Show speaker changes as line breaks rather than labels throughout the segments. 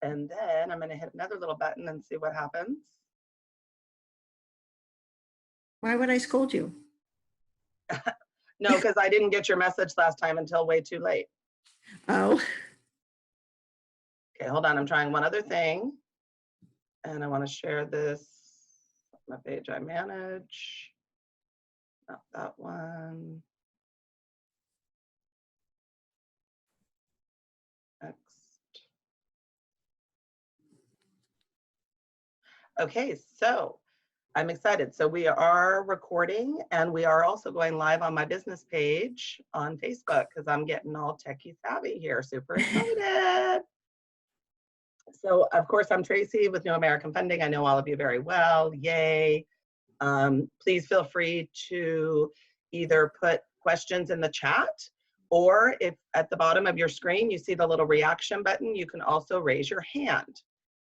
And then I'm going to hit another little button and see what happens.
Why would I scold you?
No, because I didn't get your message last time until way too late.
Oh,
Okay, hold on. I'm trying one other thing. And I want to share this on my page I manage. Not that one. Next. Okay, so I'm excited. So we are recording and we are also going live on my business page on Facebook because I'm getting all techie savvy here. Super excited. So of course I'm Tracy with New American Funding. I know all of you very well. Yay. Please feel free to either put questions in the chat, or if at the bottom of your screen you see the little reaction button, you can also raise your hand.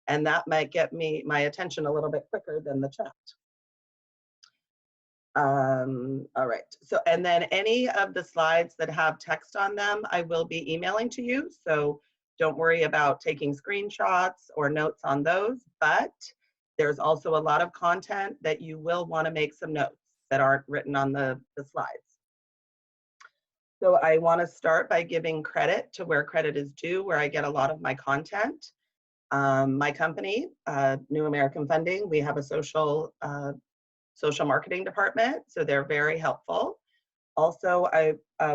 And that might get my attention a little bit quicker than the chat. All right, so and then any of the slides that have text on them, I will be emailing to you. So don't worry about taking screenshots or notes on those, but there's also a lot of content that you will want to make some notes that aren't written on the slides. So I want to start by giving credit to where credit is due, where I get a lot of my content. My company, New American Funding, we have a social marketing department, so they're very helpful. Also,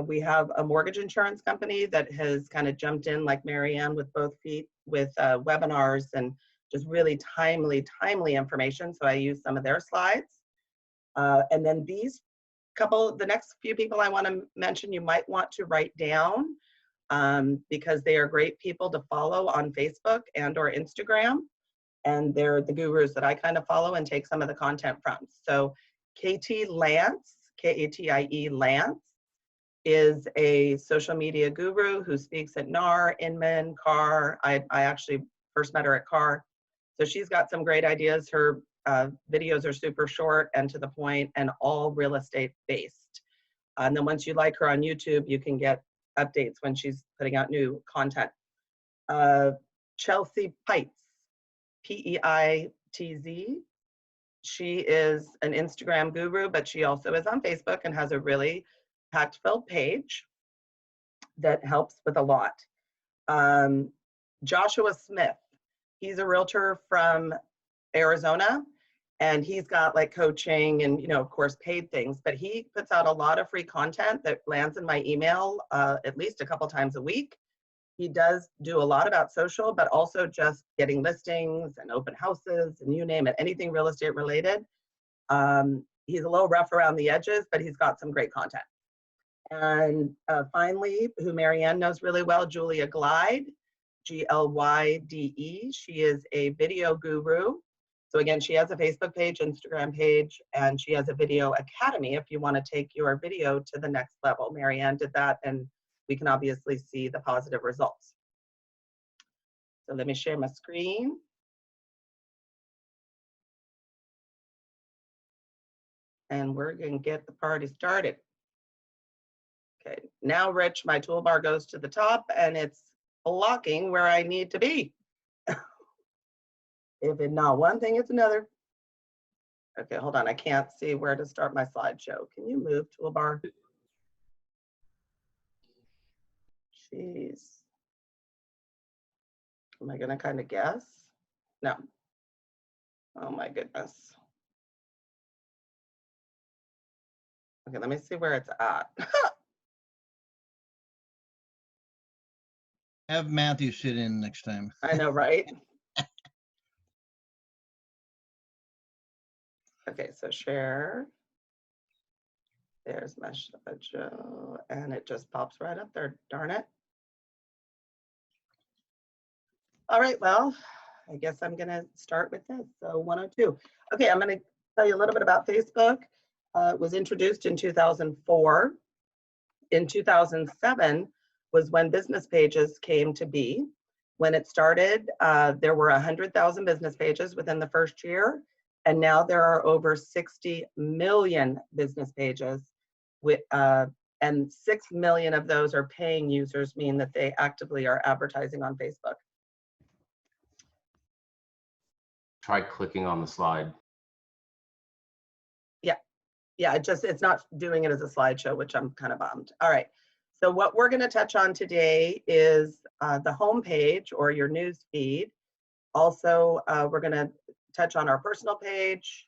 we have a mortgage insurance company that has kind of jumped in like Marianne with both feet with webinars and just really timely information. So I use some of their slides. And then the next few people I want to mention, you might want to write down because they are great people to follow on Facebook and or Instagram. And they're the gurus that I kind of follow and take some of the content from. So Katie Lance, K-A-T-I-E Lance, is a social media guru who speaks at NAR, Inman, CAR. I actually first met her at CAR. So she's got some great ideas. Her videos are super short and to the point and all real estate based. And then once you like her on YouTube, you can get updates when she's putting out new content. Chelsea Peitz, P-E-I-T-Z. She is an Instagram guru, but she also is on Facebook and has a really fact-filled page that helps with a lot. Joshua Smith, he's a realtor from Arizona, and he's got like coaching and, you know, of course, paid things, but he puts out a lot of free content that lands in my email at least a couple times a week. He does do a lot about social, but also just getting listings and open houses and you name it, anything real estate related. He's a little rough around the edges, but he's got some great content. And finally, who Marianne knows really well, Julia Glide, G-L-Y-D-E. She is a video guru. So again, she has a Facebook page, Instagram page, and she has a video academy if you want to take your video to the next level. Marianne did that, and we can obviously see the positive results. So let me share my screen. And we're going to get the party started. Okay, now, Rich, my toolbar goes to the top and it's blocking where I need to be. If it's not one thing, it's another. Okay, hold on. I can't see where to start my slideshow. Can you move, toolbar? Jeez. Am I gonna kind of guess? No. Oh my goodness. Okay, let me see where it's at.
Have Matthew sit in next time.
I know, right? Okay, so share. There's my show, and it just pops right up there, darn it. All right, well, I guess I'm gonna start with this. So 102. Okay, I'm gonna tell you a little bit about Facebook. It was introduced in 2004. In 2007 was when business pages came to be. When it started, there were 100,000 business pages within the first year, and now there are over 60 million business pages, with, and 6 million of those are paying users, meaning that they actively are advertising on Facebook.
try clicking on the slide.
Yeah, it's not doing it as a slideshow, which I'm kind of bummed. All right. So what we're going to touch on today is the home page or your news feed. Also, we're going to touch on our personal page,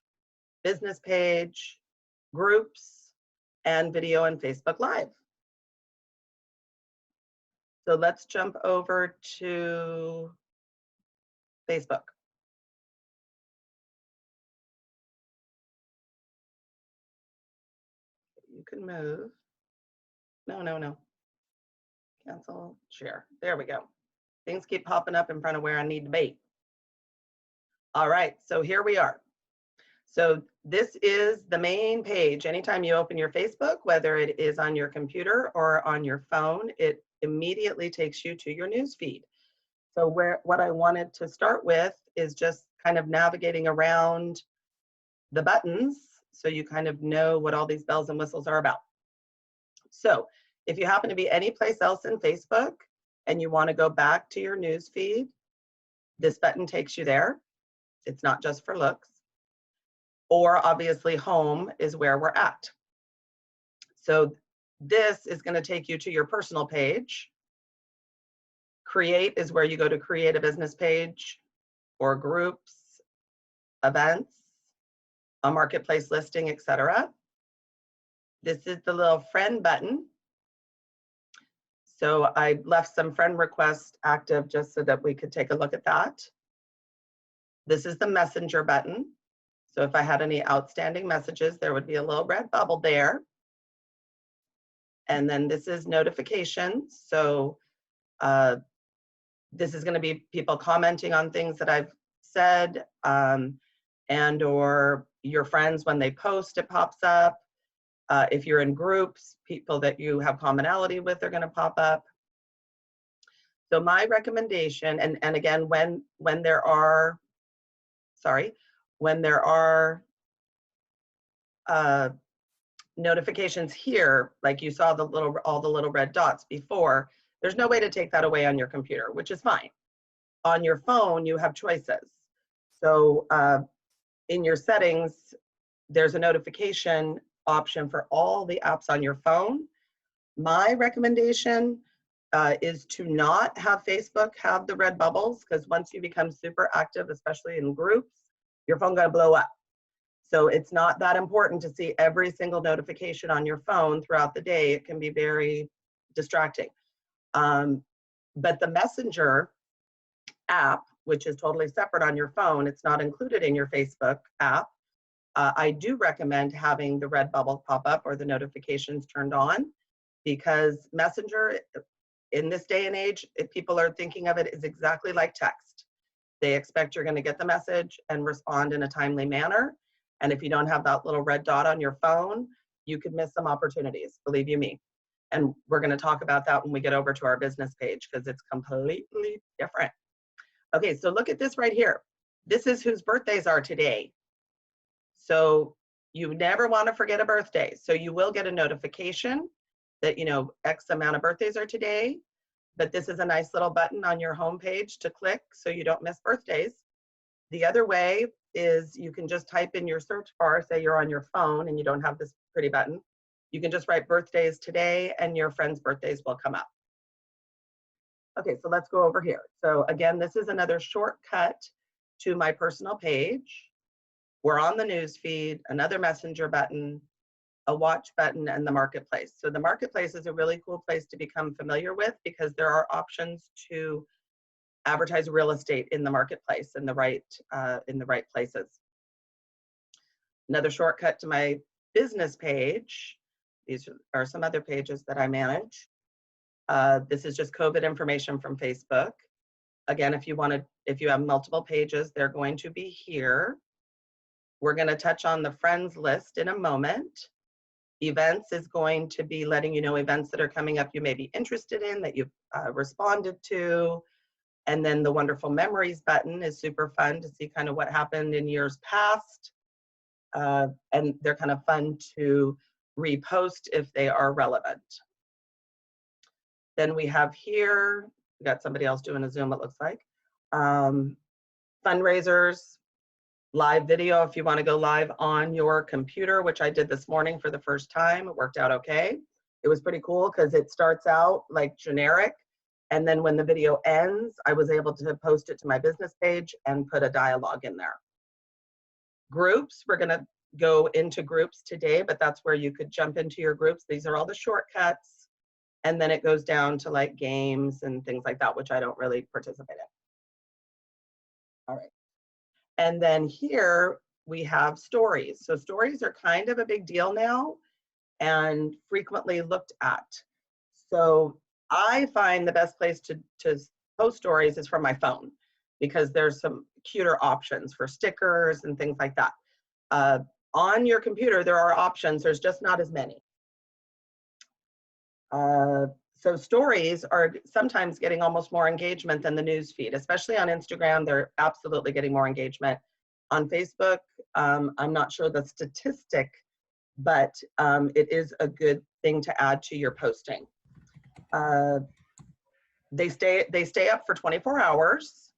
business page, groups, and video and Facebook Live. So let's jump over to Facebook. You can move. No. Cancel, share. There we go. Things keep popping up in front of where I need to be. All right, so here we are. So this is the main page. Anytime you open your Facebook, whether it is on your computer or on your phone, it immediately takes you to your news feed. So what I wanted to start with is just kind of navigating around the buttons so you kind of know what all these bells and whistles are about. So if you happen to be any place else in Facebook and you want to go back to your news feed, this button takes you there. It's not just for looks. Or obviously home is where we're at. So this is going to take you to your personal page. Create is where you go to create a business page or groups, events, a marketplace listing, etc. This is the little friend button. So I left some friend requests active just so that we could take a look at that. This is the messenger button. So if I had any outstanding messages, there would be a little red bubble there. And then this is notifications. So this is going to be people commenting on things that I've said, and or your friends when they post, it pops up. If you're in groups, people that you have commonality with are going to pop up. So my recommendation, and again, when there are notifications here, like you saw all the little red dots before, there's no way to take that away on your computer, which is fine. On your phone, you have choices. So in your settings, there's a notification option for all the apps on your phone. My recommendation is to not have Facebook have the red bubbles, because once you become super active, especially in groups, your phone's gonna blow up. So it's not that important to see every single notification on your phone throughout the day. It can be very distracting. But the Messenger app, which is totally separate on your phone, it's not included in your Facebook app. I do recommend having the red bubble pop up or the notifications turned on, because Messenger, in this day and age, if people are thinking of it, is exactly like text. They expect you're going to get the message and respond in a timely manner. And if you don't have that little red dot on your phone, you could miss some opportunities, believe you me. And we're going to talk about that when we get over to our business page, because it's completely different. Okay, so look at this right here. This is whose birthdays are today. So you never want to forget a birthday. So you will get a notification that, X amount of birthdays are today, but this is a nice little button on your homepage to click so you don't miss birthdays. The other way is you can just type in your search bar, say you're on your phone and you don't have this pretty button. You can just write birthdays today and your friends' birthdays will come up. Okay, so let's go over here. So again, this is another shortcut to my personal page. We're on the news feed, another messenger button, a watch button, and the marketplace. So the marketplace is a really cool place to become familiar with, because there are options to advertise real estate in the marketplace in the right places. Another shortcut to my business page. These are some other pages that I manage. This is just COVID information from Facebook. Again, if you have multiple pages, they're going to be here. We're going to touch on the friends list in a moment. Events is going to be letting you know events that are coming up you may be interested in, that you've responded to. And then the wonderful memories button is super fun to see kind of what happened in years past. And they're kind of fun to repost if they are relevant. Then we have here, we got somebody else doing a Zoom, it looks like. Fundraisers, Live video, if you want to go live on your computer, which I did this morning for the first time, it worked out okay. It was pretty cool because it starts out like generic, and then when the video ends, I was able to post it to my business page and put a dialogue in there. Groups, we're going to go into groups today, but that's where you could jump into your groups. These are all the shortcuts, and then it goes down to like games and things like that, which I don't really participate in. All right. And then here we have stories. So stories are kind of a big deal now and frequently looked at. So I find the best place to post stories is from my phone, because there's some cuter options for stickers and things like that. On your computer, there are options, there's just not as many. So stories are sometimes getting almost more engagement than the news feed, especially on Instagram. They're absolutely getting more engagement. On Facebook, I'm not sure the statistic, but it is a good thing to add to your posting. They stay up for 24 hours.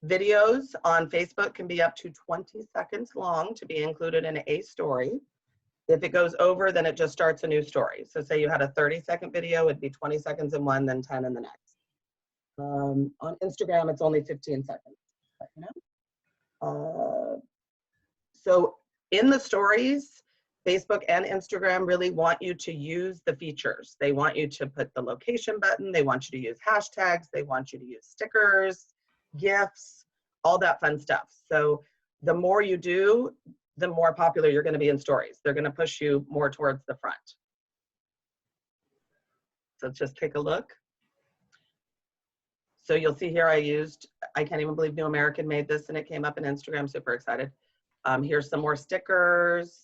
Videos on Facebook can be up to 20 seconds long to be included in a story. If it goes over, then it just starts a new story. So say you had a 30-second video, it'd be 20 seconds in one, then 10 in the next. On Instagram, it's only 15 seconds. But, you know? So in the stories, Facebook and Instagram really want you to use the features. They want you to put the location button. They want you to use hashtags. They want you to use stickers, GIFs, all that fun stuff. So the more you do, the more popular you're going to be in stories. They're going to push you more towards the front. So let's just take a look. So you'll see here I can't even believe New American made this and it came up in Instagram, super excited. Here's some more stickers.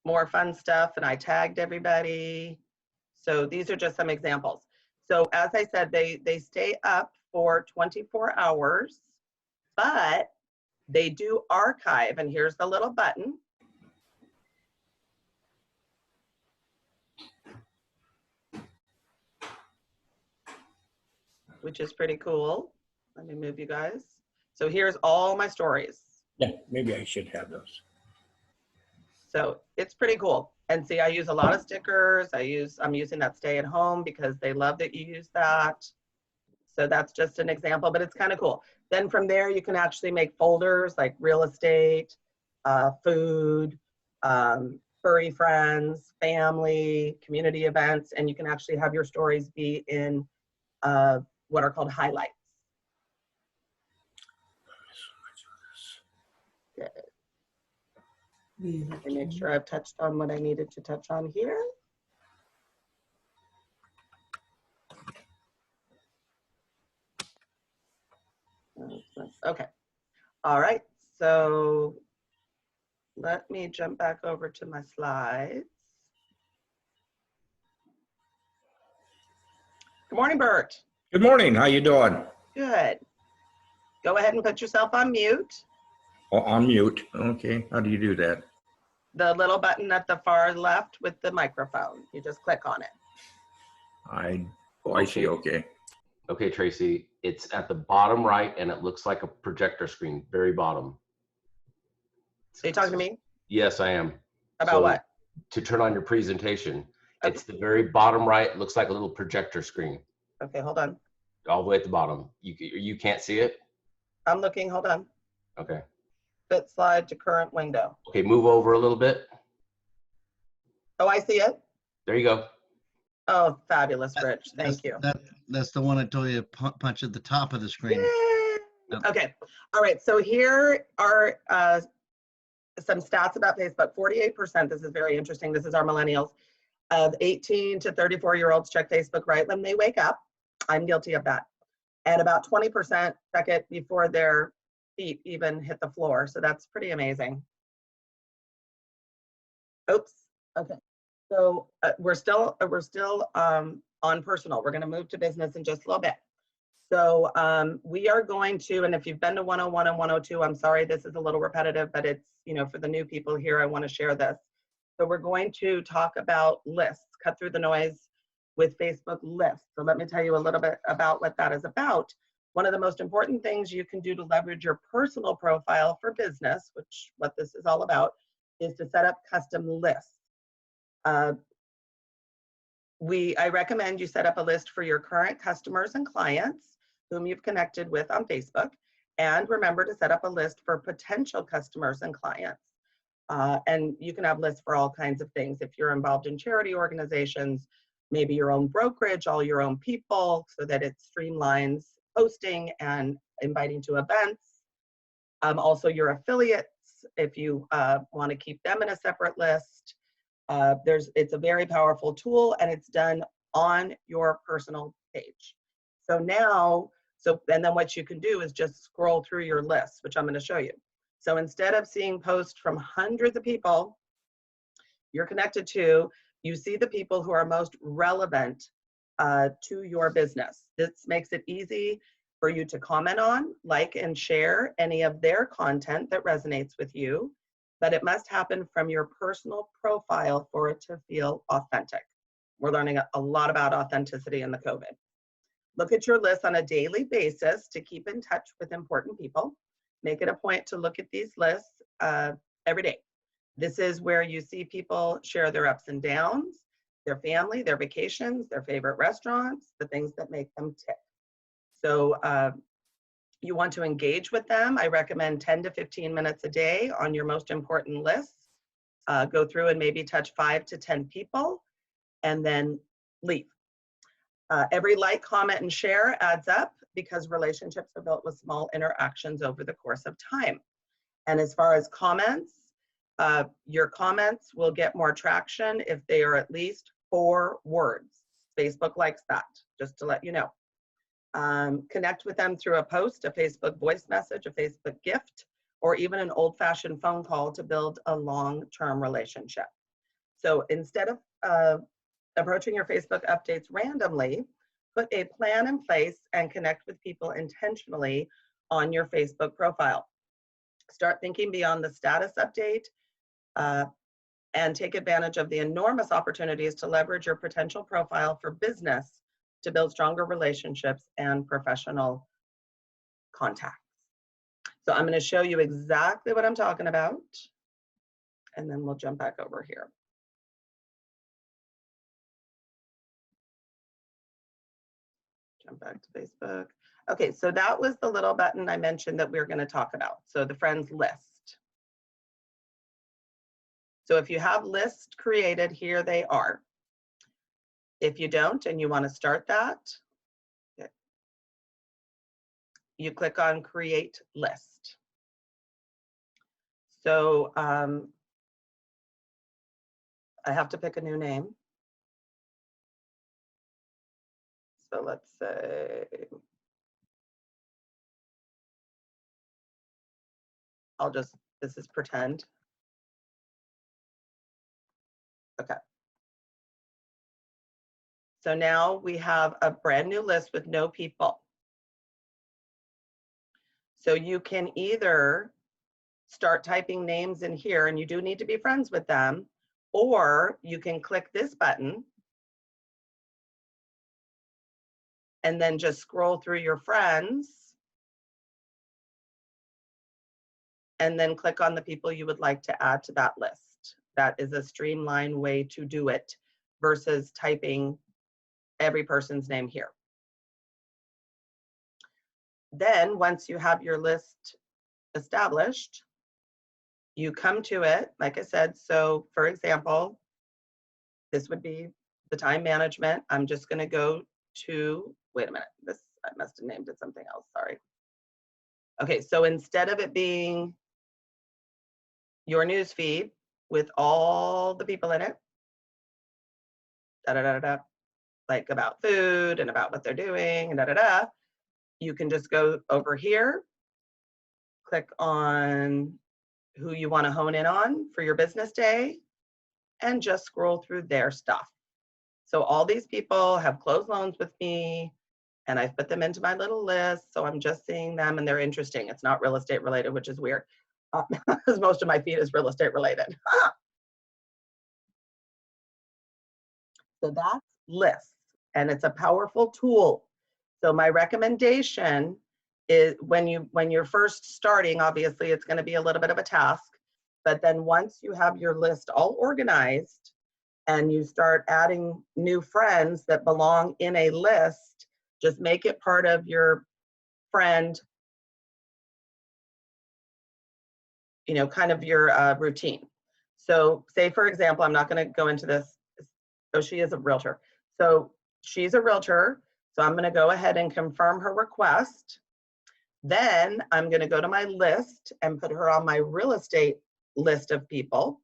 More fun stuff, and I tagged everybody. So these are just some examples. So as I said, they stay up for 24 hours, but they do archive, and here's the little button. Which is pretty cool. Let me move you guys. So here's all my stories.
Yeah, maybe I should have those.
So it's pretty cool. And see, I use a lot of stickers. I'm using that stay at home because they love that you use that. So that's just an example, but it's kind of cool. Then from there, you can actually make folders like real estate, food, furry friends, family, community events, and you can actually have your stories be in what are called highlights. Good. Let me make sure I've touched on what I needed to touch on here. Okay. All right. So let me jump back over to my slides. Good morning, Bert.
Good morning. How you doing?
Good. Go ahead and put yourself on mute.
Oh, on mute. Okay. How do you do that?
The little button at the far left with the microphone. You just click on it.
I see. Okay.
Okay, Tracy, it's at the bottom right and it looks like a projector screen, very bottom.
Are you talking to me?
Yes, I am.
About
So,
what?
To turn on your presentation.
Okay.
It's the very bottom right, looks like a little projector screen,
Okay, hold on.
all the way at the bottom. You can't see it?
I'm looking, hold on.
Okay.
Fit slide to current window.
Okay, move over a little bit.
Oh, I see it.
There you go.
Oh, fabulous, Rich. Thank you.
That's the one I told you to punch at the top of the screen.
Yay!
Yep.
Okay. All right. So here are some stats about Facebook. 48%, this is very interesting. This is our millennials, of 18 to 34-year-olds check Facebook right when they wake up. I'm guilty of that. And about 20% check it before their feet even hit the floor. So that's pretty amazing. Oops. Okay. So we're still on personal. We're going to move to business in just a little bit. So we are going to, and if you've been to 101 and 102, I'm sorry, this is a little repetitive, but it's, for the new people here, I want to share this. So we're going to talk about lists, cut through the noise with Facebook lists. So let me tell you a little bit about what that is about. One of the most important things you can do to leverage your personal profile for business, which what this is all about, is to set up custom lists. I recommend you set up a list for your current customers and clients whom you've connected with on Facebook. And remember to set up a list for potential customers and clients. And you can have lists for all kinds of things. If you're involved in charity organizations, maybe your own brokerage, all your own people, so that it streamlines posting and inviting to events. Also your affiliates, if you want to keep them in a separate list. It's a very powerful tool, and it's done on your personal page. And then what you can do is just scroll through your list, which I'm going to show you. So instead of seeing posts from hundreds of people you're connected to, you see the people who are most relevant to your business. This makes it easy for you to comment on, like, and share any of their content that resonates with you, but it must happen from your personal profile for it to feel authentic. We're learning a lot about authenticity in the COVID. Look at your list on a daily basis to keep in touch with important people. Make it a point to look at these lists every day. This is where you see people share their ups and downs, their family, their vacations, their favorite restaurants, the things that make them tick. So you want to engage with them. I recommend 10 to 15 minutes a day on your most important lists. Go through and maybe touch 5 to 10 people and then leave. Every like, comment, and share adds up because relationships are built with small interactions over the course of time. And as far as comments, your comments will get more traction if they are at least 4 words. Facebook likes that, just to let you know. Connect with them through a post, a Facebook voice message, a Facebook gift, or even an old-fashioned phone call to build a long-term relationship. So instead of approaching your Facebook updates randomly, put a plan in place and connect with people intentionally on your Facebook profile. Start thinking beyond the status update and take advantage of the enormous opportunities to leverage your potential profile for business to build stronger relationships and professional contacts. So I'm going to show you exactly what I'm talking about, and then we'll jump back over here. Jump back to Facebook. Okay, so that was the little button I mentioned that we're going to talk about. So the friends list. So if you have lists created, here they are. If you don't and you want to start that, you click on Create List. So I have to pick a new name. So let's say, this is pretend. Okay. So now we have a brand new list with no people. So you can either start typing names in here, and you do need to be friends with them, or you can click this button and then just scroll through your friends and then click on the people you would like to add to that list. That is a streamlined way to do it versus typing every person's name here. Then once you have your list established, you come to it, like I said. So for example, this would be the time management. I'm just going to go to, wait a minute, I must have named it something else, sorry. Okay, so instead of it being your news feed with all the people in it, like about food and about what they're doing, and you can just go over here, click on who you want to hone in on for your business day, and just scroll through their stuff. So all these people have closed loans with me, and I've put them into my little list, so I'm just seeing them, and they're interesting. It's not real estate related, which is weird, because most of my feed is real estate related. So that's lists, and it's a powerful tool. So my recommendation is when you're first starting, obviously it's going to be a little bit of a task, but then once you have your list all organized and you start adding new friends that belong in a list, just make it part of your friend, kind of your routine. So say, for example, I'm not going to go into this. Oh, she is a realtor. So she's a realtor. So I'm going to go ahead and confirm her request. Then I'm going to go to my list and put her on my real estate list of people.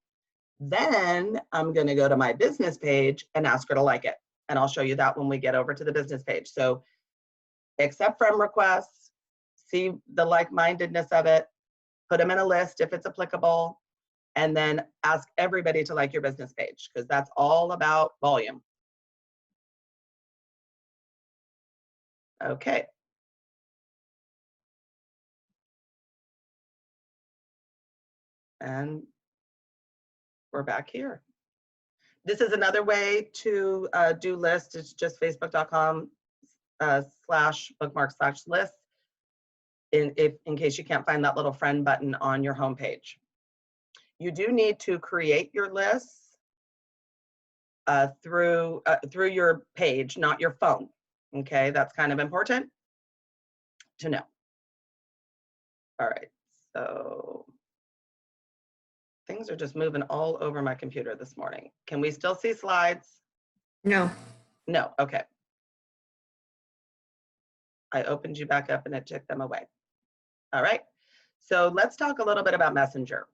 Then I'm going to go to my business page and ask her to like it. And I'll show you that when we get over to the business page. So accept friend requests, see the like-mindedness of it, put them in a list if it's applicable, and then ask everybody to like your business page, because that's all about volume. Okay. And we're back here. This is another way to do lists. It's just facebook.com/bookmark/lists in case you can't find that little friend button on your homepage. You do need to create your lists through your page, not your phone. Okay, that's kind of important to know. All right, so things are just moving all over my computer this morning. Can we still see slides?
No.
No, okay. I opened you back up and it took them away. All right, so let's talk a little bit about Messenger.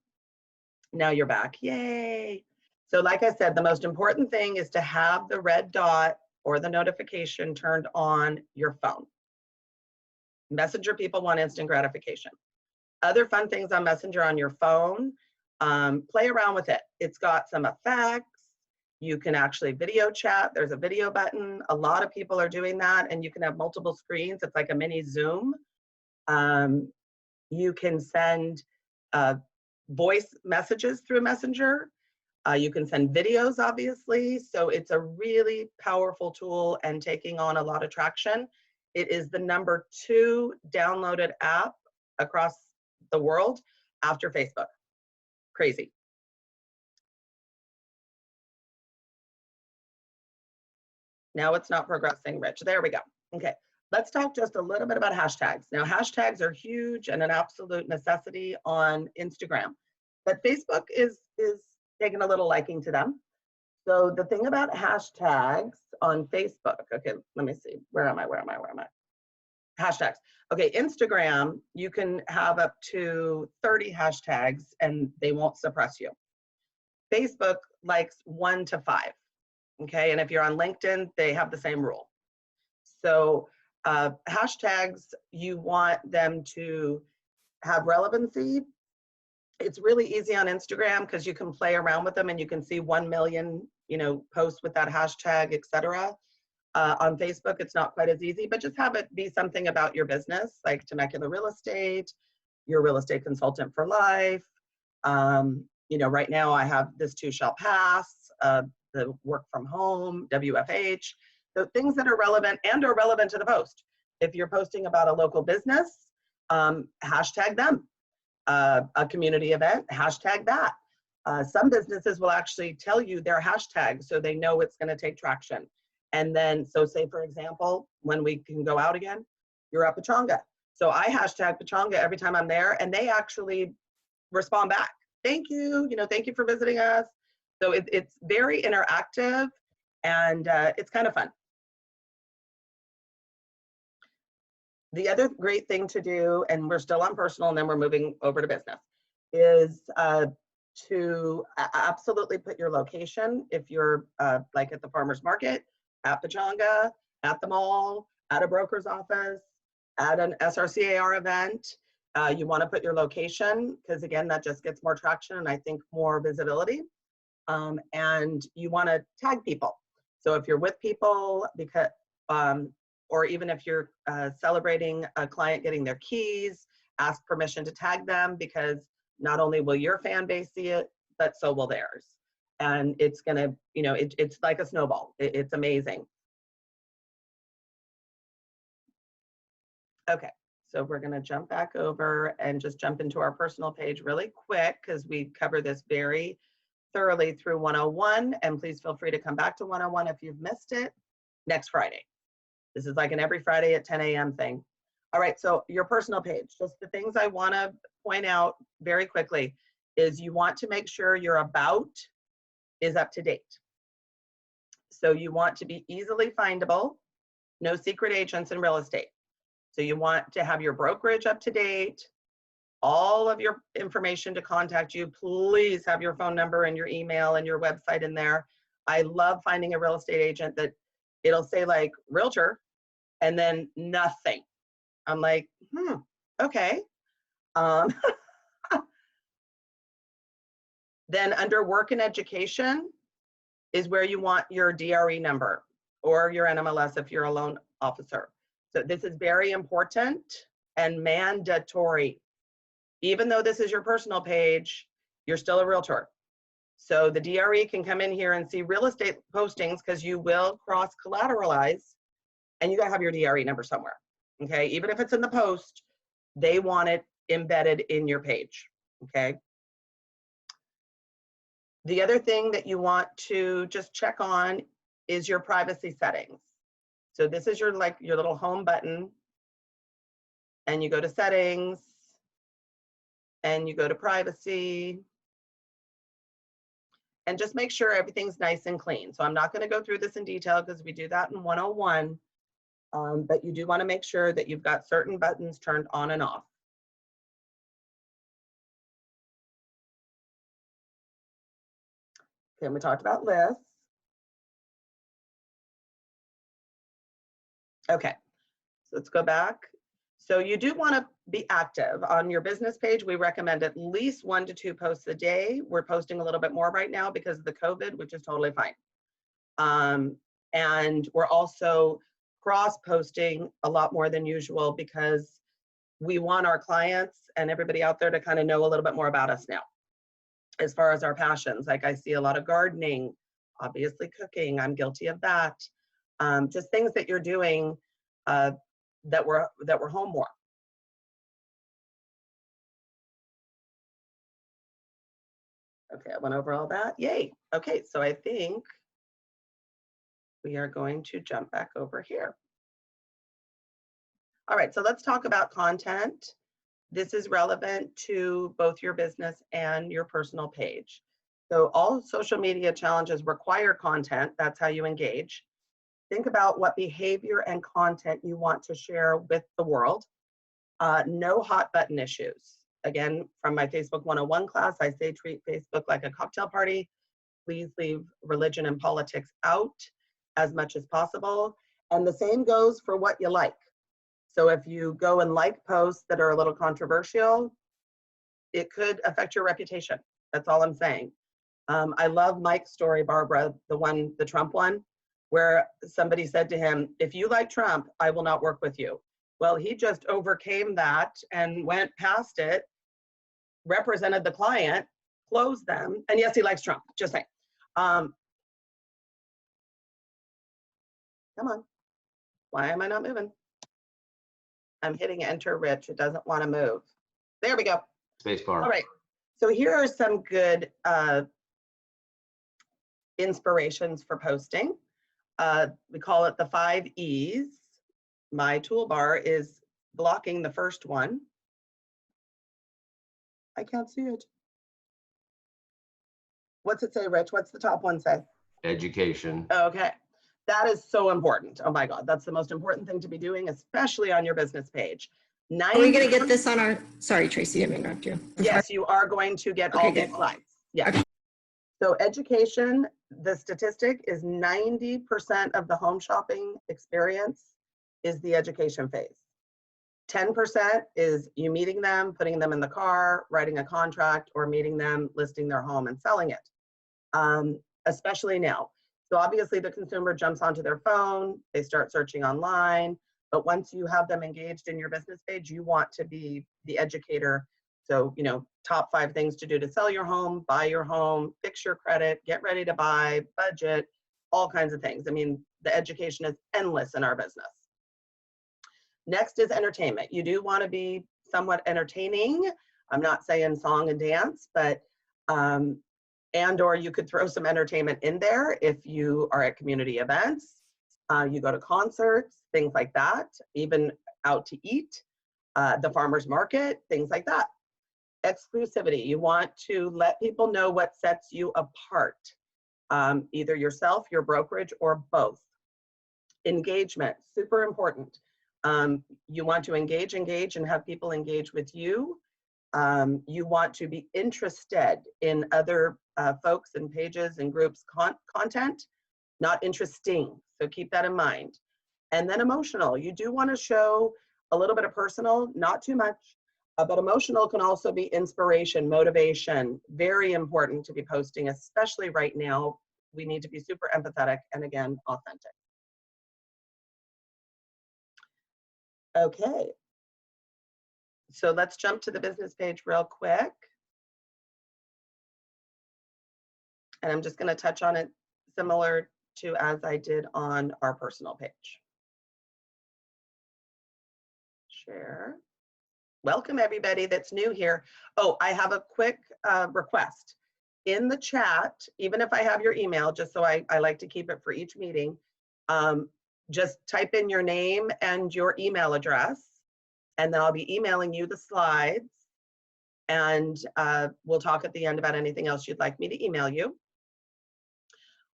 Now you're back, yay. So like I said, the most important thing is to have the red dot or the notification turned on your phone. Messenger people want instant gratification. Other fun things on Messenger on your phone, play around with it. It's got some effects. You can actually video chat. There's a video button. A lot of people are doing that, and you can have multiple screens. It's like a mini Zoom. You can send voice messages through Messenger. You can send videos, obviously. So it's a really powerful tool and taking on a lot of traction. It is the #2 downloaded app across the world after Facebook. Crazy. Now it's not progressing, Rich. There we go. Okay, let's talk just a little bit about hashtags. Now, hashtags are huge and an absolute necessity on Instagram, but Facebook is taking a little liking to them. So the thing about hashtags on Facebook, okay, let me see. Where am I? Hashtags. Okay, Instagram, you can have up to 30 hashtags and they won't suppress you. Facebook likes 1 to 5. Okay, and if you're on LinkedIn, they have the same rule. So hashtags, you want them to have relevancy. It's really easy on Instagram because you can play around with them and you can see 1 million, posts with that hashtag, etc. On Facebook, it's not quite as easy, but just have it be something about your business, like Temecula Real Estate, your real estate consultant for life. Right now I have this too shall pass, the work from home, WFH, the things that are relevant and are relevant to the post. If you're posting about a local business, hashtag them. A community event, hashtag that. Some businesses will actually tell you their hashtag so they know it's going to take traction. And then, so say for example, when we can go out again, you're at Pechanga. So I hashtag Pechanga every time I'm there and they actually respond back. Thank you, thank you for visiting us. So it's very interactive and it's kind of fun. The other great thing to do, and we're still on personal and then we're moving over to business, is to absolutely put your location. If you're like at the farmer's market, at Pechanga, at the mall, at a broker's office, at an SRCAR event, you want to put your location because again, that just gets more traction and I think more visibility. And you want to tag people. So if you're with people, because or even if you're celebrating a client getting their keys, ask permission to tag them because not only will your fan base see it, but so will theirs. And it's gonna, it's like a snowball. It's amazing. Okay, So we're going to jump back over and just jump into our personal page really quick because we cover this very thoroughly through 101. And please feel free to come back to 101 if you've missed it next Friday. This is like an every Friday at 10 a.m. thing. All right, so your personal page, just the things I want to point out very quickly is you want to make sure your about is up to date. So you want to be easily findable, no secret agents in real estate. So you want to have your brokerage up to date, all of your information to contact you. Please have your phone number and your email and your website in there. I love finding a real estate agent that it'll say like realtor and then nothing. I'm like, okay. Then under work and education is where you want your DRE number or your NMLS if you're a loan officer. So this is very important and mandatory. Even though this is your personal page, you're still a realtor. So the DRE can come in here and see real estate postings because you will cross collateralize and you gotta have your DRE number somewhere, okay? Even if it's in the post, they want it embedded in your page, okay? The other thing that you want to just check on is your privacy settings. So this is your little home button and you go to settings and you go to privacy and just make sure everything's nice and clean. So I'm not going to go through this in detail because we do that in 101, but you do want to make sure that you've got certain buttons turned on and off. Okay, we talked about lists. Okay, so let's go back. So you do want to be active on your business page. We recommend at least 1 to 2 posts a day. We're posting a little bit more right now because of the COVID, which is totally fine. And we're also cross-posting a lot more than usual because we want our clients and everybody out there to kind of know a little bit more about us now. As far as our passions, like I see a lot of gardening, obviously cooking, I'm guilty of that. Just things that you're doing that we're home more. Okay, I went over all that. Yay. Okay, so I think we are going to jump back over here. All right, so let's talk about content. This is relevant to both your business and your personal page. So all social media challenges require content. That's how you engage. Think about what behavior and content you want to share with the world. No hot button issues. Again, from my Facebook 101 class, I say treat Facebook like a cocktail party. Please leave religion and politics out as much as possible. And the same goes for what you like. So if you go and like posts that are a little controversial, it could affect your reputation. That's all I'm saying. I love Mike's story, Barbara, the Trump one, where somebody said to him, if you like Trump, I will not work with you. Well, he just overcame that and went past it, represented the client, closed them, and yes, he likes Trump, just saying. Come on, why am I not moving? I'm hitting enter, Rich, it doesn't want to move. There we go.
Space bar.
All right, so here are some good inspirations for posting. We call it the 5 E's. My toolbar is blocking the first one. I can't see it. What's it say, Rich? What's the top one say?
Education.
Okay, that is so important. Oh my God, that's the most important thing to be doing, especially on your business page.
Are we going to get this on our, sorry, Tracy, I didn't interrupt you.
Yes, you are going to get all these slides. Yeah.
Okay.
So education, the statistic is 90% of the home shopping experience is the education phase. 10% is you meeting them, putting them in the car, writing a contract, or meeting them, listing their home and selling it, especially now. So obviously the consumer jumps onto their phone, they start searching online, but once you have them engaged in your business page, you want to be the educator. So, you know, top 5 things to do to sell your home, buy your home, fix your credit, get ready to buy, budget, all kinds of things. I mean, the education is endless in our business. Next is entertainment. You do want to be somewhat entertaining. I'm not saying song and dance, but and or you could throw some entertainment in there if you are at community events, you go to concerts, things like that, even out to eat, the farmer's market, things like that. Exclusivity. You want to let people know what sets you apart, either yourself, your brokerage, or both. Engagement, super important. You want to engage and have people engage with you. You want to be interested in other folks and pages and groups content, not interesting. So keep that in mind. And then emotional. You do want to show a little bit of personal, not too much, but emotional can also be inspiration, motivation. Very important to be posting, especially right now. We need to be super empathetic and, again, authentic. Okay. So let's jump to the business page real quick. And I'm just going to touch on it similar to as I did on our personal page. Share. Welcome everybody that's new here. Oh, I have a quick request. In the chat, even if I have your email, just so I like to keep it for each meeting, just type in your name and your email address, and then I'll be emailing you the slides, and we'll talk at the end about anything else you'd like me to email you.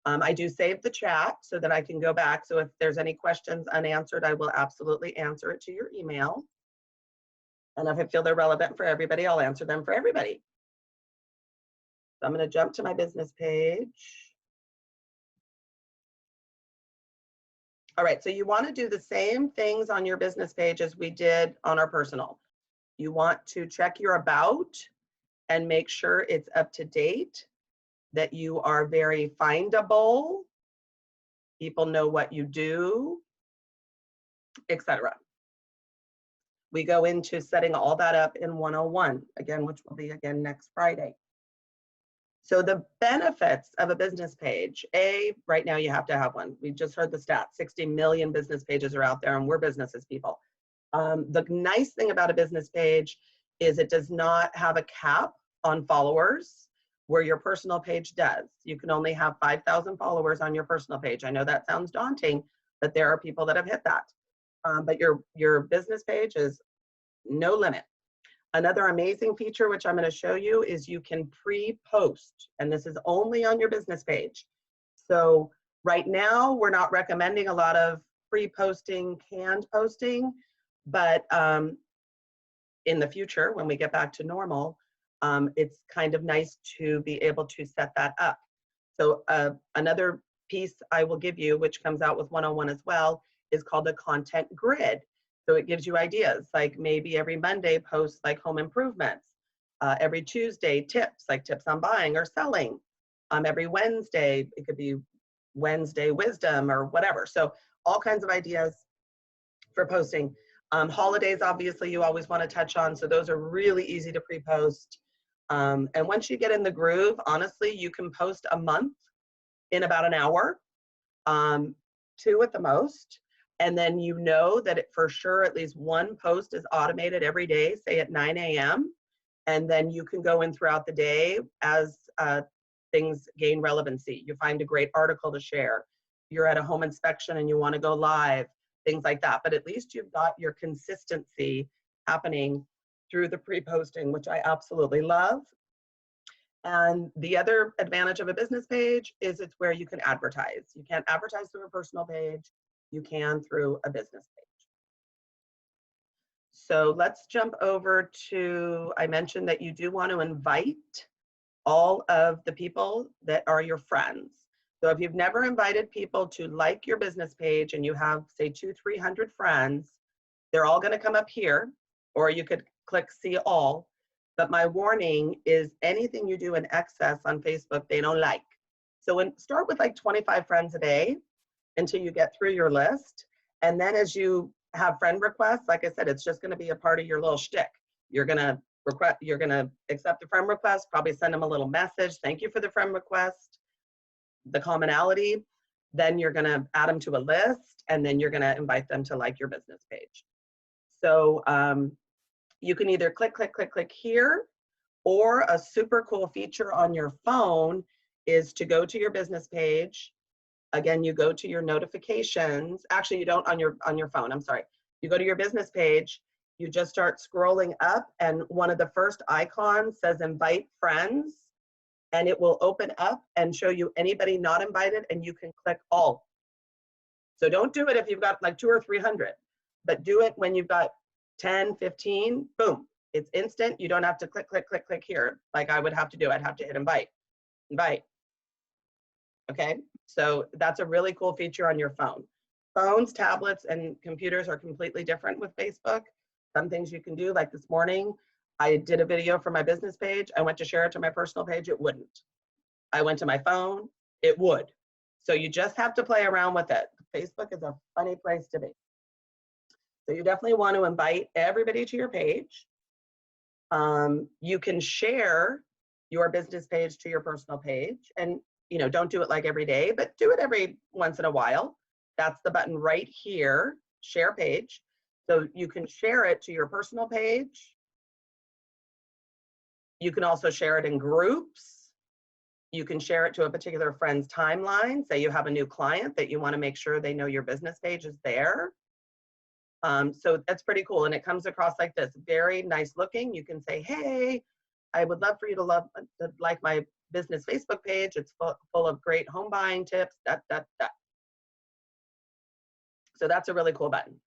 I do save the chat so that I can go back. So if there's any questions unanswered, I will absolutely answer it to your email. And if I feel they're relevant for everybody, I'll answer them for everybody. So I'm going to jump to my business page. All right, so you want to do the same things on your business page as we did on our personal. You want to check your about and make sure it's up to date, that you are very findable, people know what you do, etc. We go into setting all that up in 101, again, which will be again next Friday. So the benefits of a business page, right now you have to have one. We just heard the stats, 60 million business pages are out there, and we're businesses people. The nice thing about a business page is it does not have a cap on followers, where your personal page does. You can only have 5,000 followers on your personal page. I know that sounds daunting, but there are people that have hit that. But your business page is no limit. Another amazing feature, which I'm going to show you, is you can pre-post, and this is only on your business page. So right now, we're not recommending a lot of pre-posting, canned posting, but in the future, when we get back to normal, it's kind of nice to be able to set that up. So another piece I will give you, which comes out with 101 as well, is called a content grid. So it gives you ideas, like maybe every Monday post like home improvements, every Tuesday tips, like tips on buying or selling. Every Wednesday, it could be Wednesday wisdom or whatever. So all kinds of ideas for posting. Holidays, obviously, you always want to touch on. So those are really easy to pre-post. And once you get in the groove, honestly, you can post a month in about an hour, 2 at the most. And then you know that it for sure at least one post is automated every day, say at 9 a.m. And then you can go in throughout the day as things gain relevancy. You find a great article to share. You're at a home inspection and you want to go live, things like that. But at least you've got your consistency happening through the pre-posting, which I absolutely love. And the other advantage of a business page is it's where you can advertise. You can't advertise through a personal page. You can through a business page. So let's jump over to, I mentioned that you do want to invite all of the people that are your friends. So if you've never invited people to like your business page and you have, say, 200-300 friends, they're all going to come up here, or you could click see all. But my warning is anything you do in excess on Facebook, they don't like. So start with like 25 friends a day until you get through your list. And then as you have friend requests, like I said, it's just going to be a part of your little shtick. You're going to accept the friend request, probably send them a little message. Thank you for the friend request, the commonality. Then you're going to add them to a list, and then you're going to invite them to like your business page. So you can either click here, or a super cool feature on your phone is to go to your business page. Again, you go to your notifications. Actually, you don't on your phone, I'm sorry. You go to your business page, you just start scrolling up, and one of the first icons says invite friends, and it will open up and show you anybody not invited, and you can click all. So don't do it if you've got like 200 or 300, but do it when you've got 10, 15, boom. It's instant. You don't have to click here like I would have to do. I'd have to hit invite. Okay, so that's a really cool feature on your phone. Phones, tablets, and computers are completely different with Facebook. Some things you can do, like this morning, I did a video for my business page. I went to share it to my personal page, it wouldn't. I went to my phone, it would. So you just have to play around with it. Facebook is a funny place to be. So you definitely want to invite everybody to your page. You can share your business page to your personal page, and don't do it like every day, but do it every once in a while. That's the button right here, share page. So you can share it to your personal page. You can also share it in groups. You can share it to a particular friend's timeline. Say you have a new client that you want to make sure they know your business page is there. So that's pretty cool. And it comes across like this, very nice looking. You can say, hey, I would love for you to like my business Facebook page. It's full of great home buying tips, So that's a really cool button.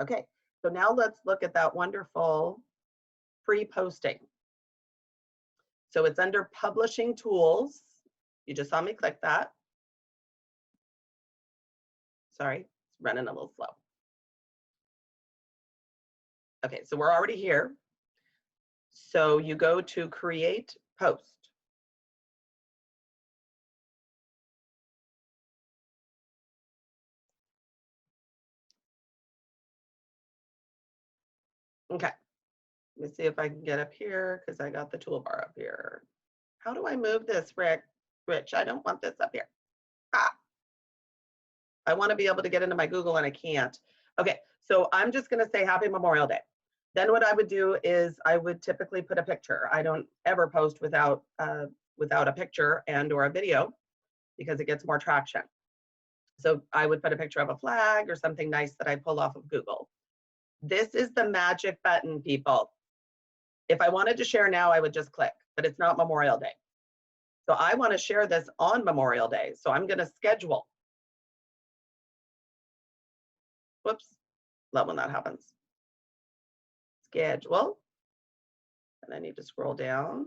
Okay, so now let's look at that wonderful pre-posting. So it's under publishing tools. You just saw me click that. Sorry, it's running a little slow. Okay, so we're already here. So you go to create post. Okay, let me see if I can get up here because I got the toolbar up here. How do I move this, Rich? I don't want this up here. I want to be able to get into my Google and I can't. Okay, so I'm just going to say Happy Memorial Day. Then what I would do is I would typically put a picture. I don't ever post without a picture and or a video because it gets more traction. So I would put a picture of a flag or something nice that I pull off of Google. This is the magic button, people. If I wanted to share now, I would just click, but it's not Memorial Day. So I want to share this on Memorial Day. So I'm going to schedule. Whoops, love when that happens. Schedule, and I need to scroll down.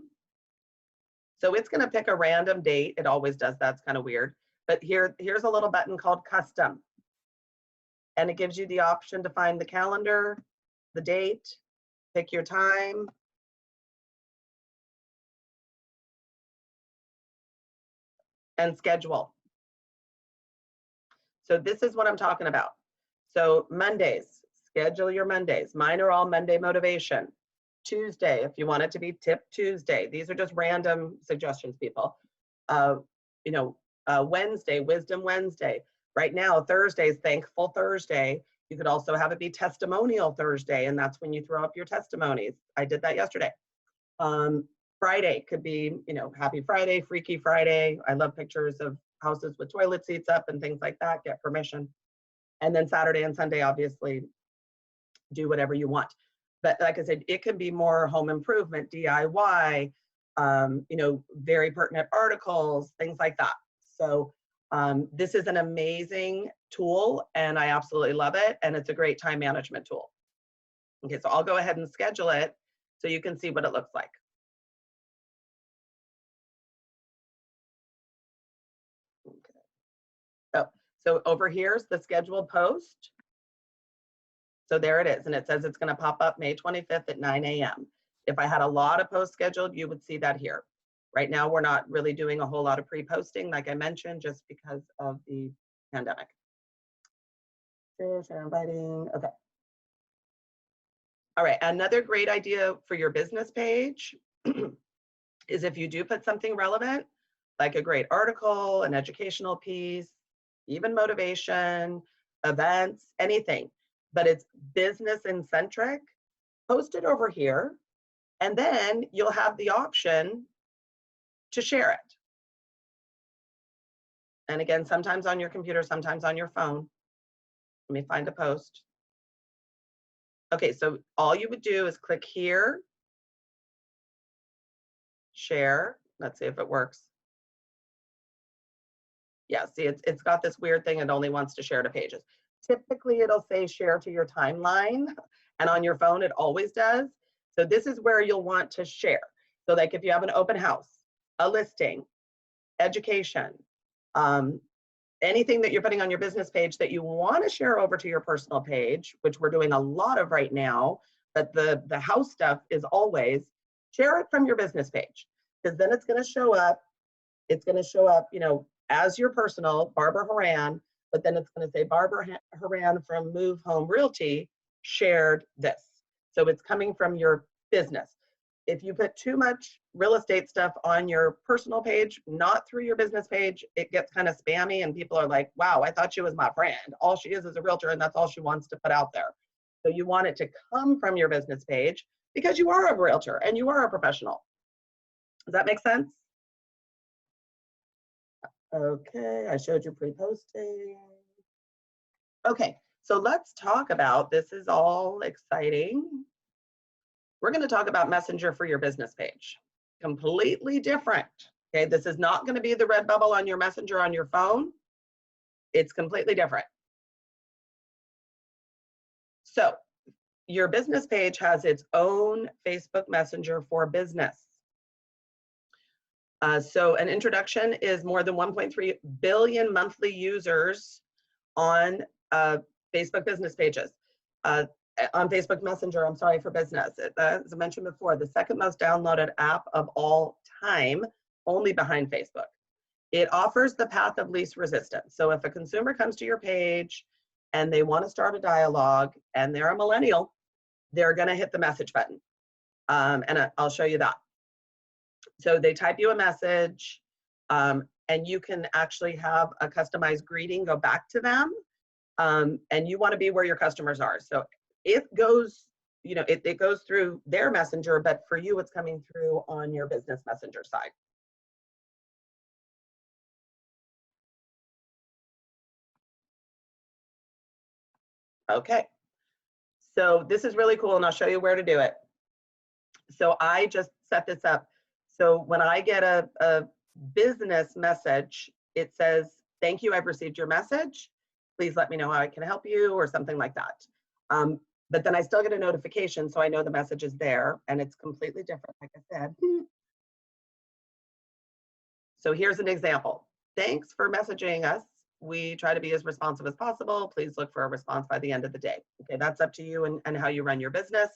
So it's going to pick a random date. It always does. That's kind of weird. But here's a little button called custom. And it gives you the option to find the calendar, the date, pick your time. And schedule. So this is what I'm talking about. So Mondays, schedule your Mondays. Mine are all Monday motivation. Tuesday, if you want it to be Tip Tuesday. These are just random suggestions, people. Wednesday, Wisdom Wednesday. Right now, Thursday is Thankful Thursday. You could also have it be Testimonial Thursday, and that's when you throw up your testimonies. I did that yesterday. Friday could be, Happy Friday, Freaky Friday. I love pictures of houses with toilet seats up and things like that. Get permission. And then Saturday and Sunday, obviously, do whatever you want. But like I said, it can be more home improvement, DIY, very pertinent articles, things like that. So this is an amazing tool, and I absolutely love it. And it's a great time management tool. Okay, so I'll go ahead and schedule it so you can see what it looks like. Okay. So over here's the scheduled post. So there it is, and it says it's going to pop up May 25th at 9 a.m. If I had a lot of posts scheduled, you would see that here. Right now, we're not really doing a whole lot of pre-posting, like I mentioned, just because of the pandemic. Share inviting, okay. All right, another great idea for your business page is if you do put something relevant, like a great article, an educational piece, even motivation, events, anything, but it's business centric, post it over here, and then you'll have the option to share it. And again, sometimes on your computer, sometimes on your phone. Let me find a post. Okay, so all you would do is click here, share. Let's see if it works. Yeah, see, it's got this weird thing. It only wants to share to pages. Typically, it'll say share to your timeline, and on your phone, it always does. So this is where you'll want to share. So like if you have an open house, a listing, education, anything that you're putting on your business page that you want to share over to your personal page, which we're doing a lot of right now, but the house stuff is always share it from your business page, because then it's going to show up. It's going to show up, you know, as your personal Barbara Horan, but then it's going to say Barbara Horan from Move Home Realty shared this. So it's coming from your business. If you put too much real estate stuff on your personal page, not through your business page, it gets kind of spammy and people are like, wow, I thought she was my friend. All she is a realtor and that's all she wants to put out there. So you want it to come from your business page because you are a realtor and you are a professional. Does that make sense? Okay, I showed you pre-posting. Okay, so let's talk about, this is all exciting. We're going to talk about Messenger for your business page. Completely different. Okay, this is not going to be the red bubble on your Messenger on your phone. It's completely different. So your business page has its own Facebook Messenger for business. So an introduction is more than 1.3 billion monthly users on Facebook business pages. On Facebook Messenger, I'm sorry, for business. As I mentioned before, the second most downloaded app of all time, only behind Facebook. It offers the path of least resistance. So if a consumer comes to your page and they want to start a dialogue and they're a millennial, they're going to hit the message button. And I'll show you that. So they type you a message, and you can actually have a customized greeting go back to them. And you want to be where your customers are. So it goes, you know, it goes through their messenger, but for you, it's coming through on your business messenger side. Okay. So this is really cool, and I'll show you where to do it. So I just set this up. So when I get a business message, it says, thank you, I've received your message. Please let me know how I can help you, or something like that. But then I still get a notification, so I know the message is there, and it's completely different, like I said. So here's an example. Thanks for messaging us. We try to be as responsive as possible. Please look for a response by the end of the day. Okay, that's up to you and how you run your business,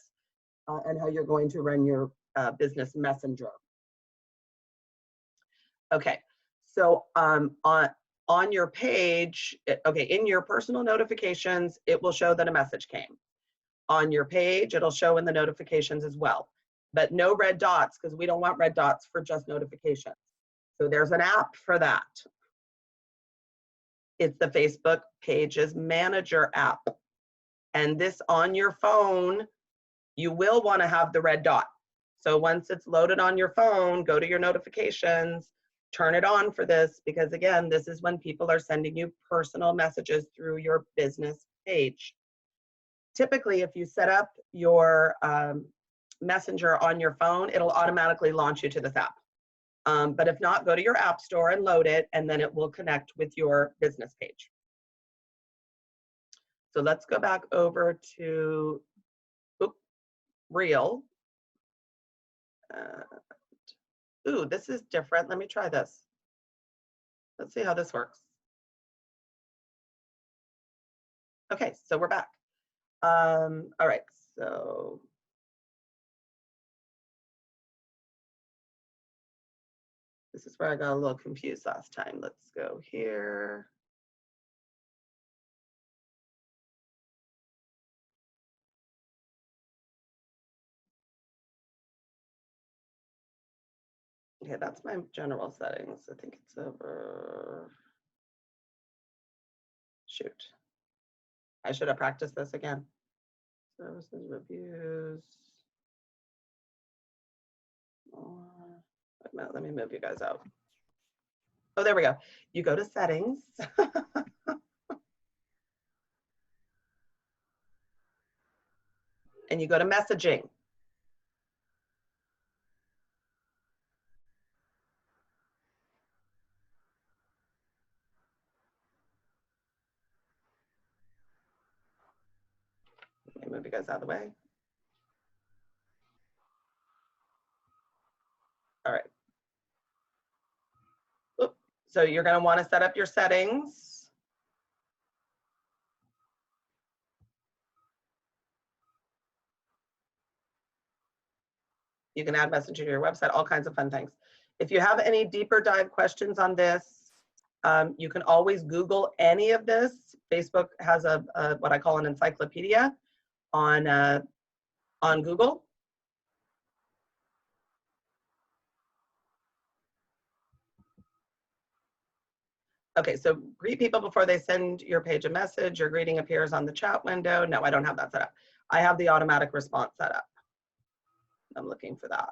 and how you're going to run your business messenger. Okay, so on your page, okay, in your personal notifications, it will show that a message came. On your page, it'll show in the notifications as well, but no red dots, because we don't want red dots for just notifications. So there's an app for that. It's the Facebook Pages Manager app. And this on your phone, you will want to have the red dot. So once it's loaded on your phone, go to your notifications, turn it on for this, because again, this is when people are sending you personal messages through your business page. Typically, if you set up your messenger on your phone, it'll automatically launch you to this app. But if not, go to your app store and load it, and then it will connect with your business page. So let's go back over to Reel. Ooh, this is different. Let me try this. Let's see how this works. Okay, so we're back. All right, so this is where I got a little confused last time. Let's go here. Okay, that's my general settings. I think it's over. Shoot. I should have practiced this again. Services reviews. Wait a minute, let me move you guys out. Oh, there we go. You go to settings. And you go to messaging. Let me move you guys out of the way. All right. Oop. So you're going to want to set up your settings. You can add Messenger to your website, all kinds of fun things. If you have any deeper dive questions on this, you can always Google any of this. Facebook has a what I call an encyclopedia on Google. Okay, so greet people before they send your page a message. Your greeting appears on the chat window. No, I don't have that set up. I have the automatic response set up. I'm looking for that.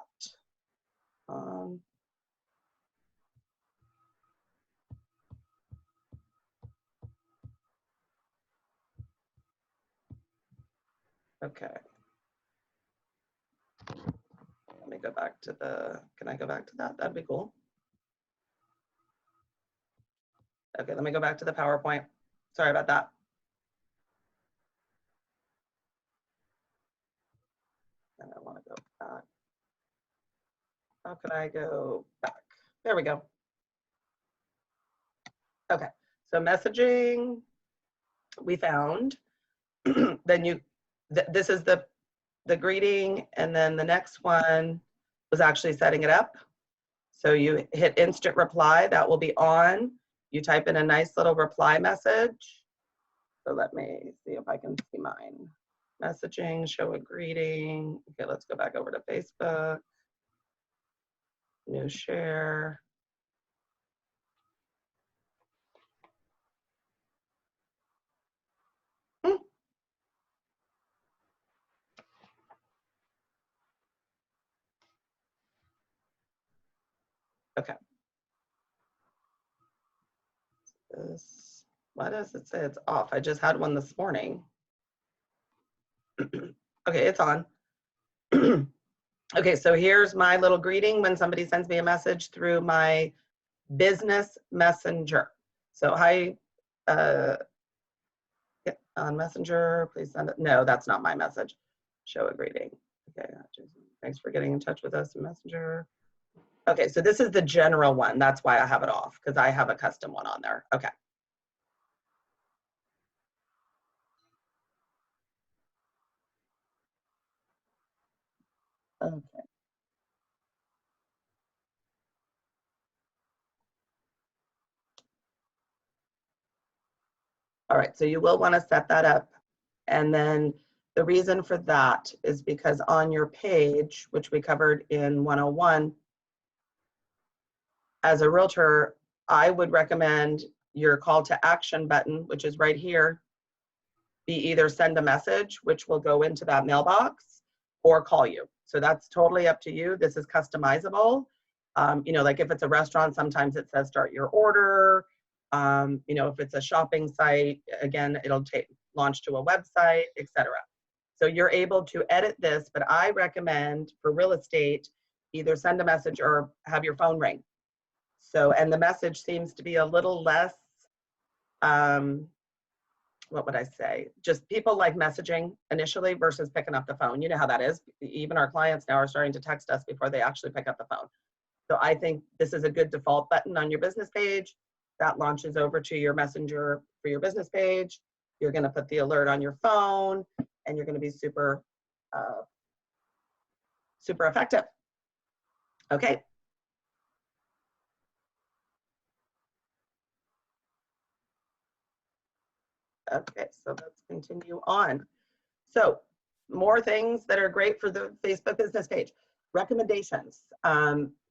Okay. Let me go back to the, can I go back to that? That'd be cool. Okay, let me go back to the PowerPoint. Sorry about that. And I want to go back. How can I go back? There we go. Okay, so messaging we found. Then you, this is the greeting, and then the next one was actually setting it up. So you hit instant reply, that will be on. You type in a nice little reply message. So let me see if I can see mine. Messaging, show a greeting. Okay, let's go back over to Facebook. New share. Okay. This, why does it say it's off? I just had one this morning. Okay, it's on. Okay, so here's my little greeting when somebody sends me a message through my business messenger. So hi, on Messenger, please send it. No, that's not my message. Show a greeting. Okay, thanks for getting in touch with us in Messenger. Okay, so this is the general one. That's why I have it off, because I have a custom one on there. Okay. Okay. All right, so you will want to set that up. And then the reason for that is because on your page, which we covered in 101, as a realtor, I would recommend your call to action button, which is right here, be either send a message, which will go into that mailbox, or call you. So that's totally up to you. This is customizable. You know, like if it's a restaurant, sometimes it says start your order. You know, if it's a shopping site, again, it'll launch to a website, etc. So you're able to edit this, but I recommend for real estate, either send a message or have your phone ring. So, and the message seems to be a little less, what would I say? Just people like messaging initially versus picking up the phone. You know how that is. Even our clients now are starting to text us before they actually pick up the phone. So I think this is a good default button on your business page that launches over to your messenger for your business page. You're going to put the alert on your phone, and you're going to be super, super effective. Okay. Okay, so let's continue on. So more things that are great for the Facebook business page. Recommendations.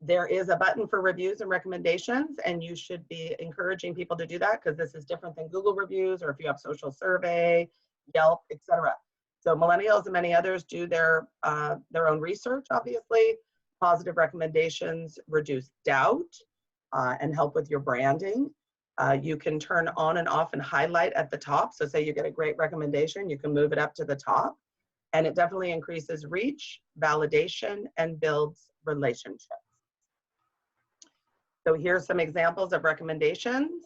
There is a button for reviews and recommendations, and you should be encouraging people to do that because this is different than Google reviews, or if you have social survey, Yelp, etc. So millennials and many others do their own research, obviously. Positive recommendations reduce doubt and help with your branding. You can turn on and off and highlight at the top. So say you get a great recommendation, you can move it up to the top. And it definitely increases reach, validation, and builds relationships. So here's some examples of recommendations.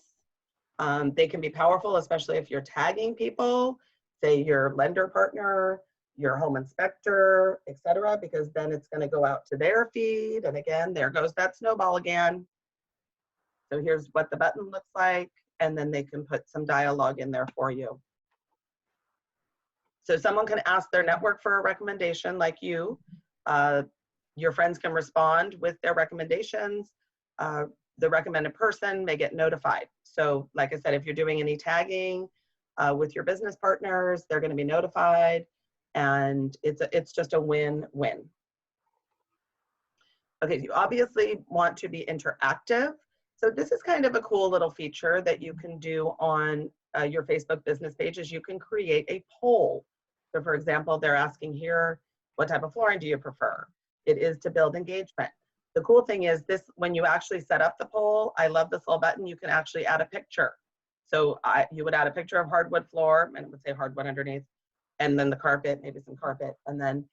They can be powerful, especially if you're tagging people, say your lender partner, your home inspector, etc., because then it's going to go out to their feed. And again, there goes that snowball again. So here's what the button looks like, and then they can put some dialogue in there for you. So someone can ask their network for a recommendation like you. Your friends can respond with their recommendations. The recommended person may get notified. So like I said, if you're doing any tagging with your business partners, they're going to be notified, and it's just a win-win. Okay, you obviously want to be interactive. So this is kind of a cool little feature that you can do on your Facebook business pages. You can create a poll. So for example, they're asking here, what type of flooring do you prefer? It is to build engagement. The cool thing is this, when you actually set up the poll, I love this little button, you can actually add a picture. So you would add a picture of hardwood floor, and it would say hardwood underneath, and then the carpet, maybe some carpet. And then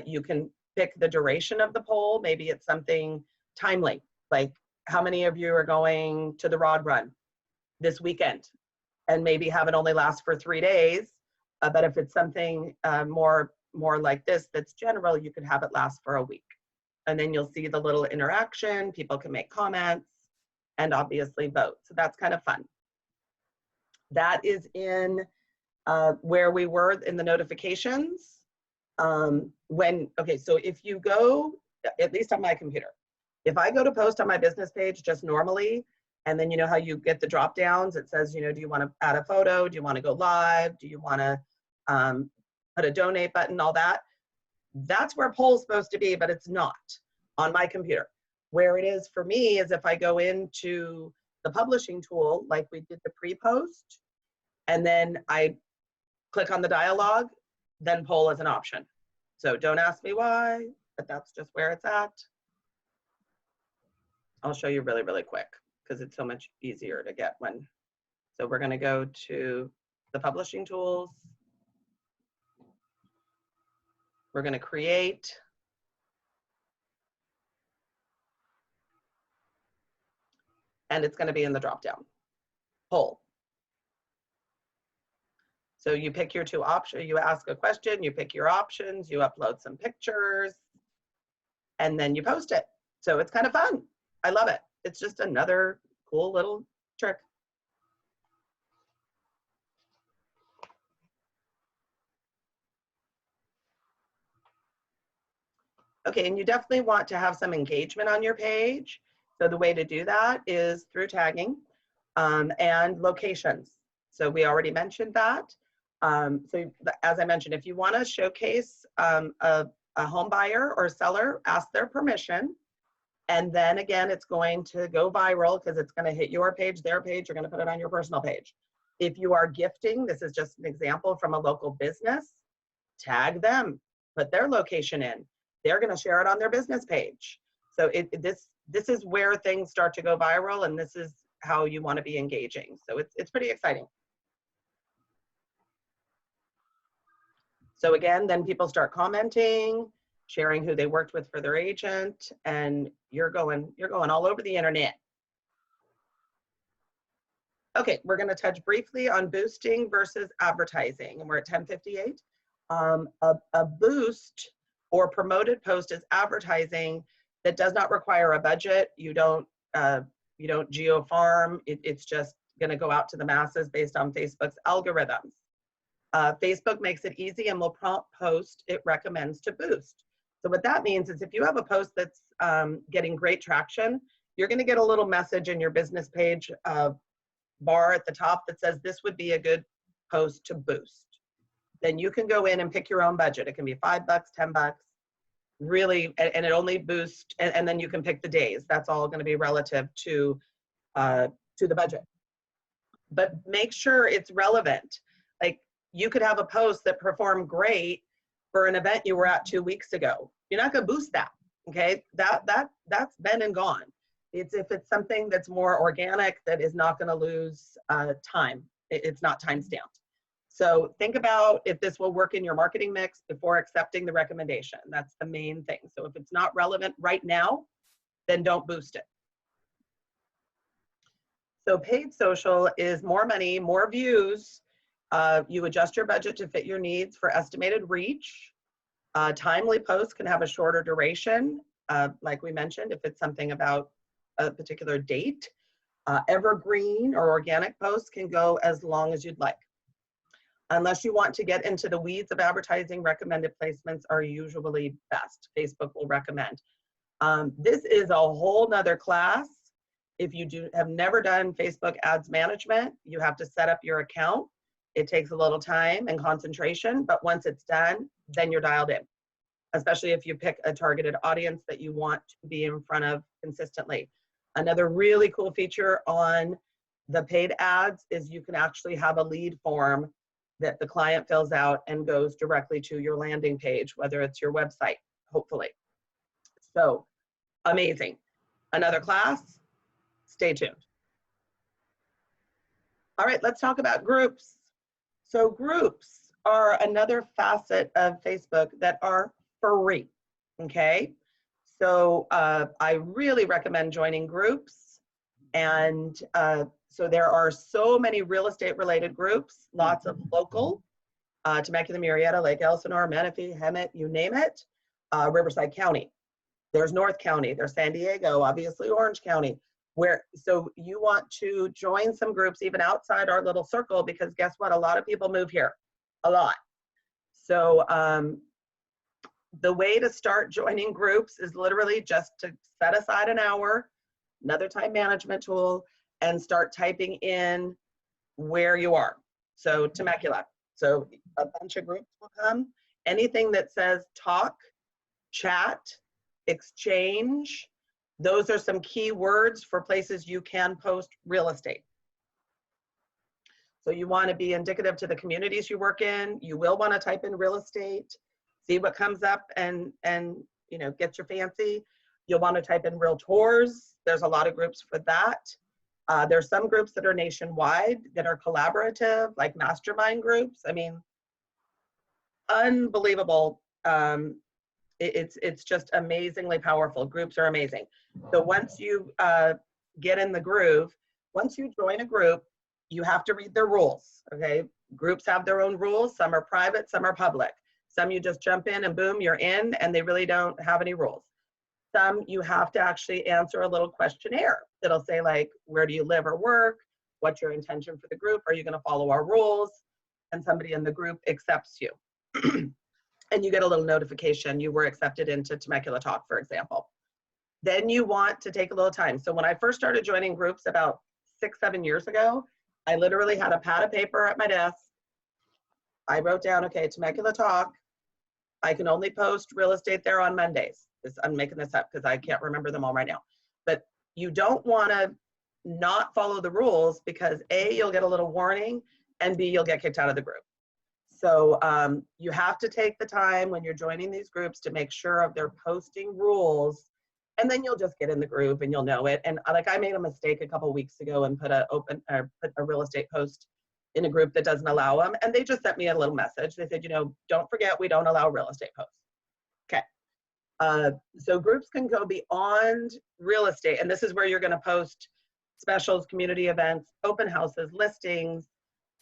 you can pick the duration of the poll. Maybe it's something timely, like how many of you are going to the Rod Run this weekend? And maybe have it only last for 3 days. But if it's something more like this, that's general, you could have it last for a week. And then you'll see the little interaction, people can make comments, and obviously vote. So that's kind of fun. That is in where we were in the notifications. Okay, so if you go, at least on my computer, if I go to post on my business page just normally, and then you know how you get the drop downs, it says, you know, do you want to add a photo? Do you want to go live? Do you want to put a donate button, all that? That's where poll's supposed to be, but it's not on my computer. Where it is for me is if I go into the publishing tool, like we did the pre-post, and then I click on the dialogue, then poll is an option. So don't ask me why, but that's just where it's at. I'll show you really, really quick because it's so much easier to get when. So we're going to go to the publishing tools. We're going to create. And it's going to be in the drop down. Poll. So you pick your two options, you ask a question, you pick your options, you upload some pictures, and then you post it. So it's kind of fun. I love it. It's just another cool little trick. Okay, and you definitely want to have some engagement on your page. So the way to do that is through tagging and locations. So we already mentioned that. So as I mentioned, if you want to showcase a home buyer or seller, ask their permission. And then again, it's going to go viral because it's going to hit your page, their page, you're going to put it on your personal page. If you are gifting, this is just an example from a local business, tag them, put their location in. They're going to share it on their business page. So this is where things start to go viral, and this is how you want to be engaging. So it's pretty exciting. So again, then people start commenting, sharing who they worked with for their agent, and you're going all over the internet. Okay, we're going to touch briefly on boosting versus advertising, and we're at 10:58. A boost or promoted post is advertising that does not require a budget. You don't geo-farm. It's just going to go out to the masses based on Facebook's algorithms. Facebook makes it easy and will prompt post it recommends to boost. So what that means is if you have a post that's getting great traction, you're going to get a little message in your business page bar at the top that says this would be a good post to boost. Then you can go in and pick your own budget. It can be $5, $10, really, and it only boosts, and then you can pick the days. That's all going to be relative to the budget. But make sure it's relevant. Like, you could have a post that performed great for an event you were at 2 weeks ago. You're not going to boost that. Okay, that's been and gone. It's if it's something that's more organic that is not going to lose time. It's not time stamped. So think about if this will work in your marketing mix before accepting the recommendation. That's the main thing. So if it's not relevant right now, then don't boost it. So paid social is more money, more views. You adjust your budget to fit your needs for estimated reach. Timely posts can have a shorter duration, like we mentioned, if it's something about a particular date. Evergreen or organic posts can go as long as you'd like. Unless you want to get into the weeds of advertising, recommended placements are usually best. Facebook will recommend. This is a whole nother class. If you have never done Facebook ads management, you have to set up your account. It takes a little time and concentration, but once it's done, then you're dialed in, especially if you pick a targeted audience that you want to be in front of consistently. Another really cool feature on the paid ads is you can actually have a lead form that the client fills out and goes directly to your landing page, whether it's your website, hopefully. So amazing. Another class, stay tuned. All right, let's talk about groups. So groups are another facet of Facebook that are free, okay? So I really recommend joining groups. And so there are so many real estate related groups, lots of local, Temecula, Murrieta, Lake Elsinore, Menifee, Hemet, you name it, Riverside County. There's North County, there's San Diego, obviously Orange County. So you want to join some groups even outside our little circle, because guess what? A lot of people move here, a lot. So the way to start joining groups is literally just to set aside an hour, another time management tool, and start typing in where you are. So Temecula. So a bunch of groups will come. Anything that says talk, chat, exchange, those are some key words for places you can post real estate. So you want to be indicative to the communities you work in. You will want to type in real estate, see what comes up, and you know, get your fancy. You'll want to type in realtors. There's a lot of groups for that. There's some groups that are nationwide that are collaborative, like mastermind groups. I mean, unbelievable. It's just amazingly powerful. Groups are amazing. So once you get in the groove, once you join a group, you have to read their rules, okay? Groups have their own rules. Some are private, some are public. Some you just jump in and boom, you're in, and they really don't have any rules. Some you have to actually answer a little questionnaire that'll say like, where do you live or work? What's your intention for the group? Are you gonna follow our rules? And somebody in the group accepts you. And you get a little notification you were accepted into Temecula Talk, for example. Then you want to take a little time. So when I first started joining groups about 6-7 years ago, I literally had a pad of paper at my desk. I wrote down, okay, Temecula Talk. I can only post real estate there on Mondays. I'm making this up because I can't remember them all right now. But you don't want to not follow the rules, because A, you'll get a little warning, and B, you'll get kicked out of the group. So you have to take the time when you're joining these groups to make sure of their posting rules, and then you'll just get in the groove and you'll know it. And like I made a mistake a couple weeks ago and put a real estate post in a group that doesn't allow them, and they just sent me a little message. They said, you know, don't forget we don't allow real estate posts. Okay. So groups can go beyond real estate, and this is where you're going to post specials, community events, open houses, listings,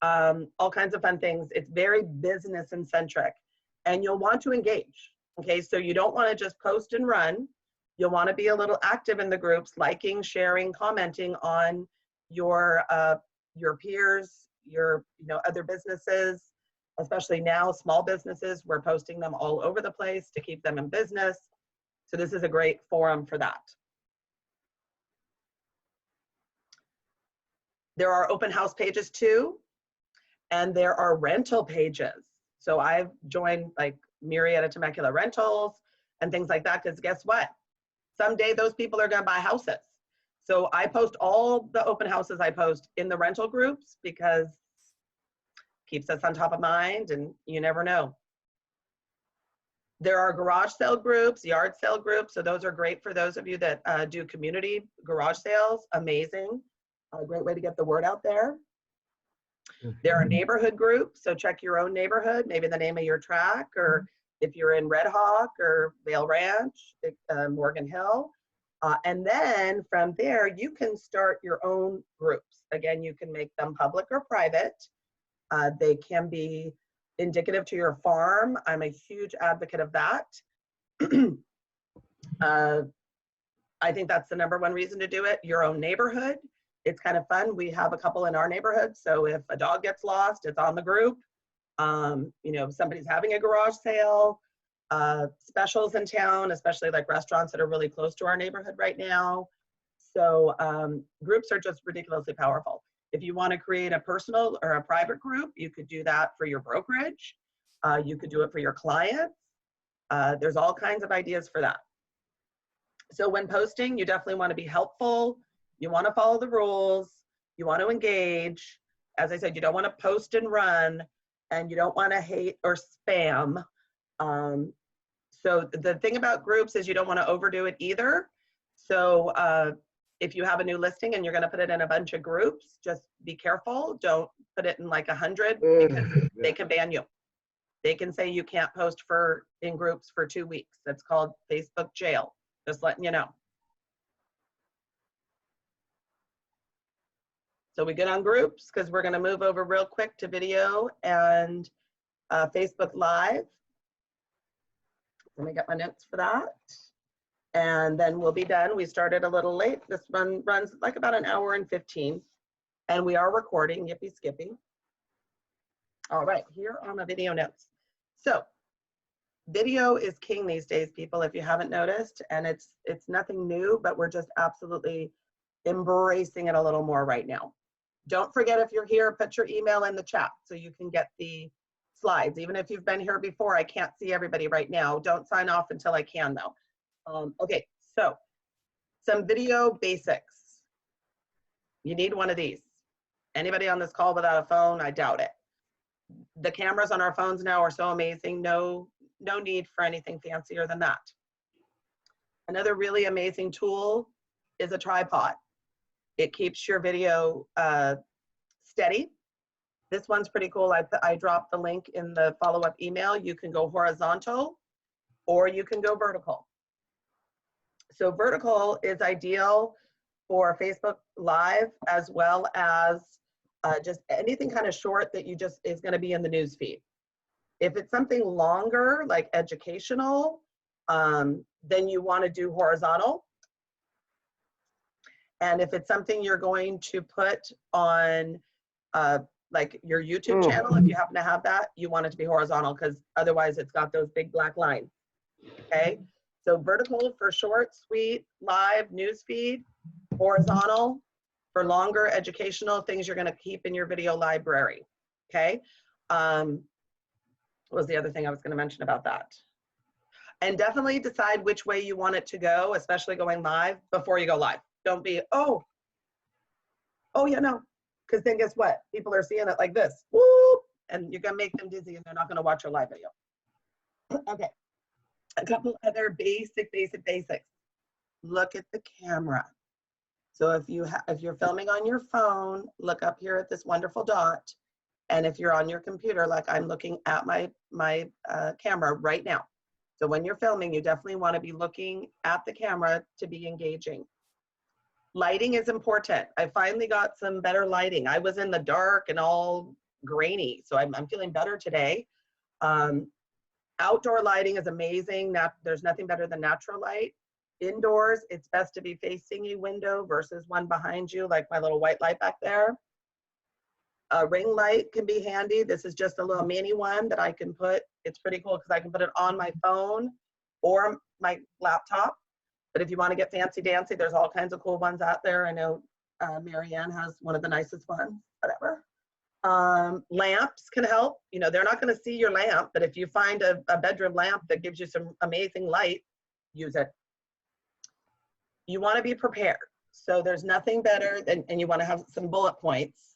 all kinds of fun things. It's very business and centric, and you'll want to engage. Okay, so you don't want to just post and run. You'll want to be a little active in the groups, liking, sharing, commenting on your peers, your other businesses, especially now small businesses. We're posting them all over the place to keep them in business. So this is a great forum for that. There are open house pages too. And there are rental pages. So I've joined like Murrieta Temecula Rentals and things like that, because guess what? Someday those people are going to buy houses. So I post all the open houses I post in the rental groups, because keeps us on top of mind, and you never know. There are garage sale groups, yard sale groups, so those are great for those of you that do community garage sales. Amazing. A great way to get the word out there. There are neighborhood groups, so check your own neighborhood, maybe the name of your track, or if you're in Red Hawk or Vale Ranch, Morgan Hill. And then from there, you can start your own groups. Again, you can make them public or private. They can be indicative to your farm. I'm a huge advocate of that. I think that's the #1 reason to do it. Your own neighborhood. It's kind of fun. We have a couple in our neighborhood. So if a dog gets lost, it's on the group. You know, if somebody's having a garage sale, specials in town, especially like restaurants that are really close to our neighborhood right now. So groups are just ridiculously powerful. If you want to create a personal or a private group, you could do that for your brokerage. You could do it for your clients. There's all kinds of ideas for that. So when posting, you definitely want to be helpful. You want to follow the rules. You want to engage. As I said, you don't want to post and run, and you don't want to hate or spam. So the thing about groups is you don't want to overdo it either. So if you have a new listing and you're going to put it in a bunch of groups, just be careful. Don't put it in like 100 because they can ban you. They can say you can't post in groups for 2 weeks. That's called Facebook jail. Just letting you know. So we good on groups, because we're going to move over real quick to video and Facebook Live. Let me get my notes for that. And then we'll be done. We started a little late. This one runs like about 1 hour and 15. And we are recording, yippee skippy. All right, here are my video notes. So video is king these days, people, if you haven't noticed. And it's nothing new, but we're just absolutely embracing it a little more right now. Don't forget, if you're here, put your email in the chat so you can get the slides. Even if you've been here before, I can't see everybody right now. Don't sign off until I can, though. Okay, so some video basics. You need one of these. Anybody on this call without a phone? I doubt it. The cameras on our phones now are so amazing. No need for anything fancier than that. Another really amazing tool is a tripod. It keeps your video steady. This one's pretty cool. I dropped the link in the follow-up email. You can go horizontal or you can go vertical. So vertical is ideal for Facebook Live, as well as just anything kind of short that you just is going to be in the news feed. If it's something longer, like educational, then you want to do horizontal. And if it's something you're going to put on like your YouTube channel, if you happen to have that, you want it to be horizontal, because otherwise it's got those big black lines. Okay, so vertical for short, sweet, live, news feed, horizontal for longer educational things you're going to keep in your video library. Okay, what was the other thing I was going to mention about that? And definitely decide which way you want it to go, especially going live, before you go live. Don't be, oh yeah, no, because then guess what? People are seeing it like this, whoop, and you're gonna make them dizzy and they're not gonna watch your live video. Okay, a couple other basics. Look at the camera. So if you're filming on your phone, look up here at this wonderful dot. And if you're on your computer, like I'm looking at my camera right now. So when you're filming, you definitely want to be looking at the camera to be engaging. Lighting is important. I finally got some better lighting. I was in the dark and all grainy, so I'm feeling better today. Outdoor lighting is amazing. There's nothing better than natural light. Indoors, it's best to be facing a window versus one behind you, like my little white light back there. A ring light can be handy. This is just a little mini one that I can put. It's pretty cool because I can put it on my phone or my laptop. But if you want to get fancy dancy, there's all kinds of cool ones out there. I know Marianne has one of the nicest ones, whatever. Lamps can help. You know, they're not going to see your lamp, but if you find a bedroom lamp that gives you some amazing light, use it. You want to be prepared. So there's nothing better than, and you want to have some bullet points.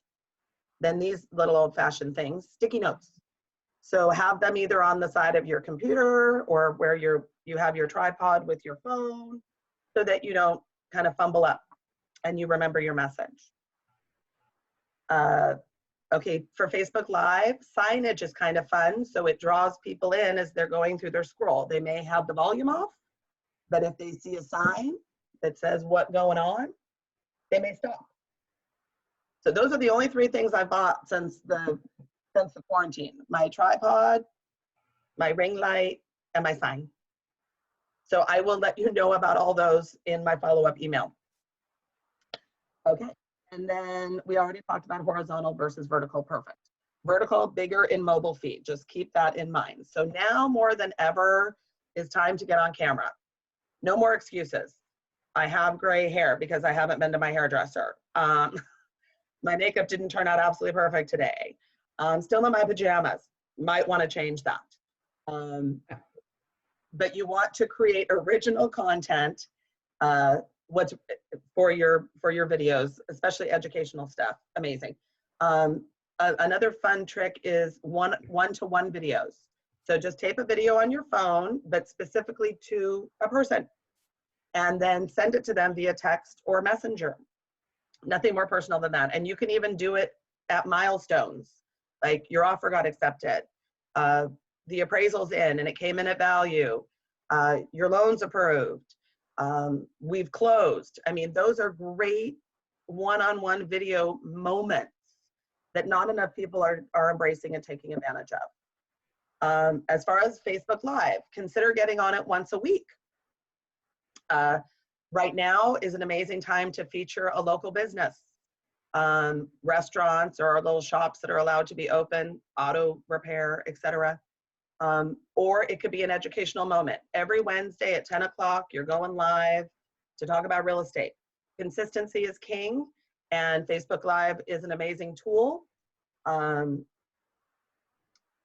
Then these little old-fashioned things, sticky notes. So have them either on the side of your computer or where you have your tripod with your phone so that you don't kind of fumble up and you remember your message. Okay, for Facebook Live, signage is kind of fun. So it draws people in as they're going through their scroll. They may have the volume off, but if they see a sign that says what's going on, they may stop. So those are the only 3 things I bought since the quarantine: my tripod, my ring light, and my sign. So I will let you know about all those in my follow-up email. Okay, and then we already talked about horizontal versus vertical. Perfect. Vertical, bigger in mobile feed. Just keep that in mind. So now more than ever is time to get on camera. No more excuses. I have gray hair because I haven't been to my hairdresser. My makeup didn't turn out absolutely perfect today. I'm still in my pajamas. Might want to change that. But you want to create original content what's for your videos, especially educational stuff. Amazing. Another fun trick is one-to-one videos. So just tape a video on your phone, but specifically to a person, and then send it to them via text or messenger. Nothing more personal than that. And you can even do it at milestones, like your offer got accepted, the appraisal's in and it came in at value, your loan's approved, we've closed. I mean, those are great one-on-one video moments that not enough people are embracing and taking advantage of. As far as Facebook Live, consider getting on it once a week. Right now is an amazing time to feature a local business, restaurants or little shops that are allowed to be open, auto repair, etc. Or it could be an educational moment. Every Wednesday at 10 o'clock, you're going live to talk about real estate. Consistency is king, and Facebook Live is an amazing tool.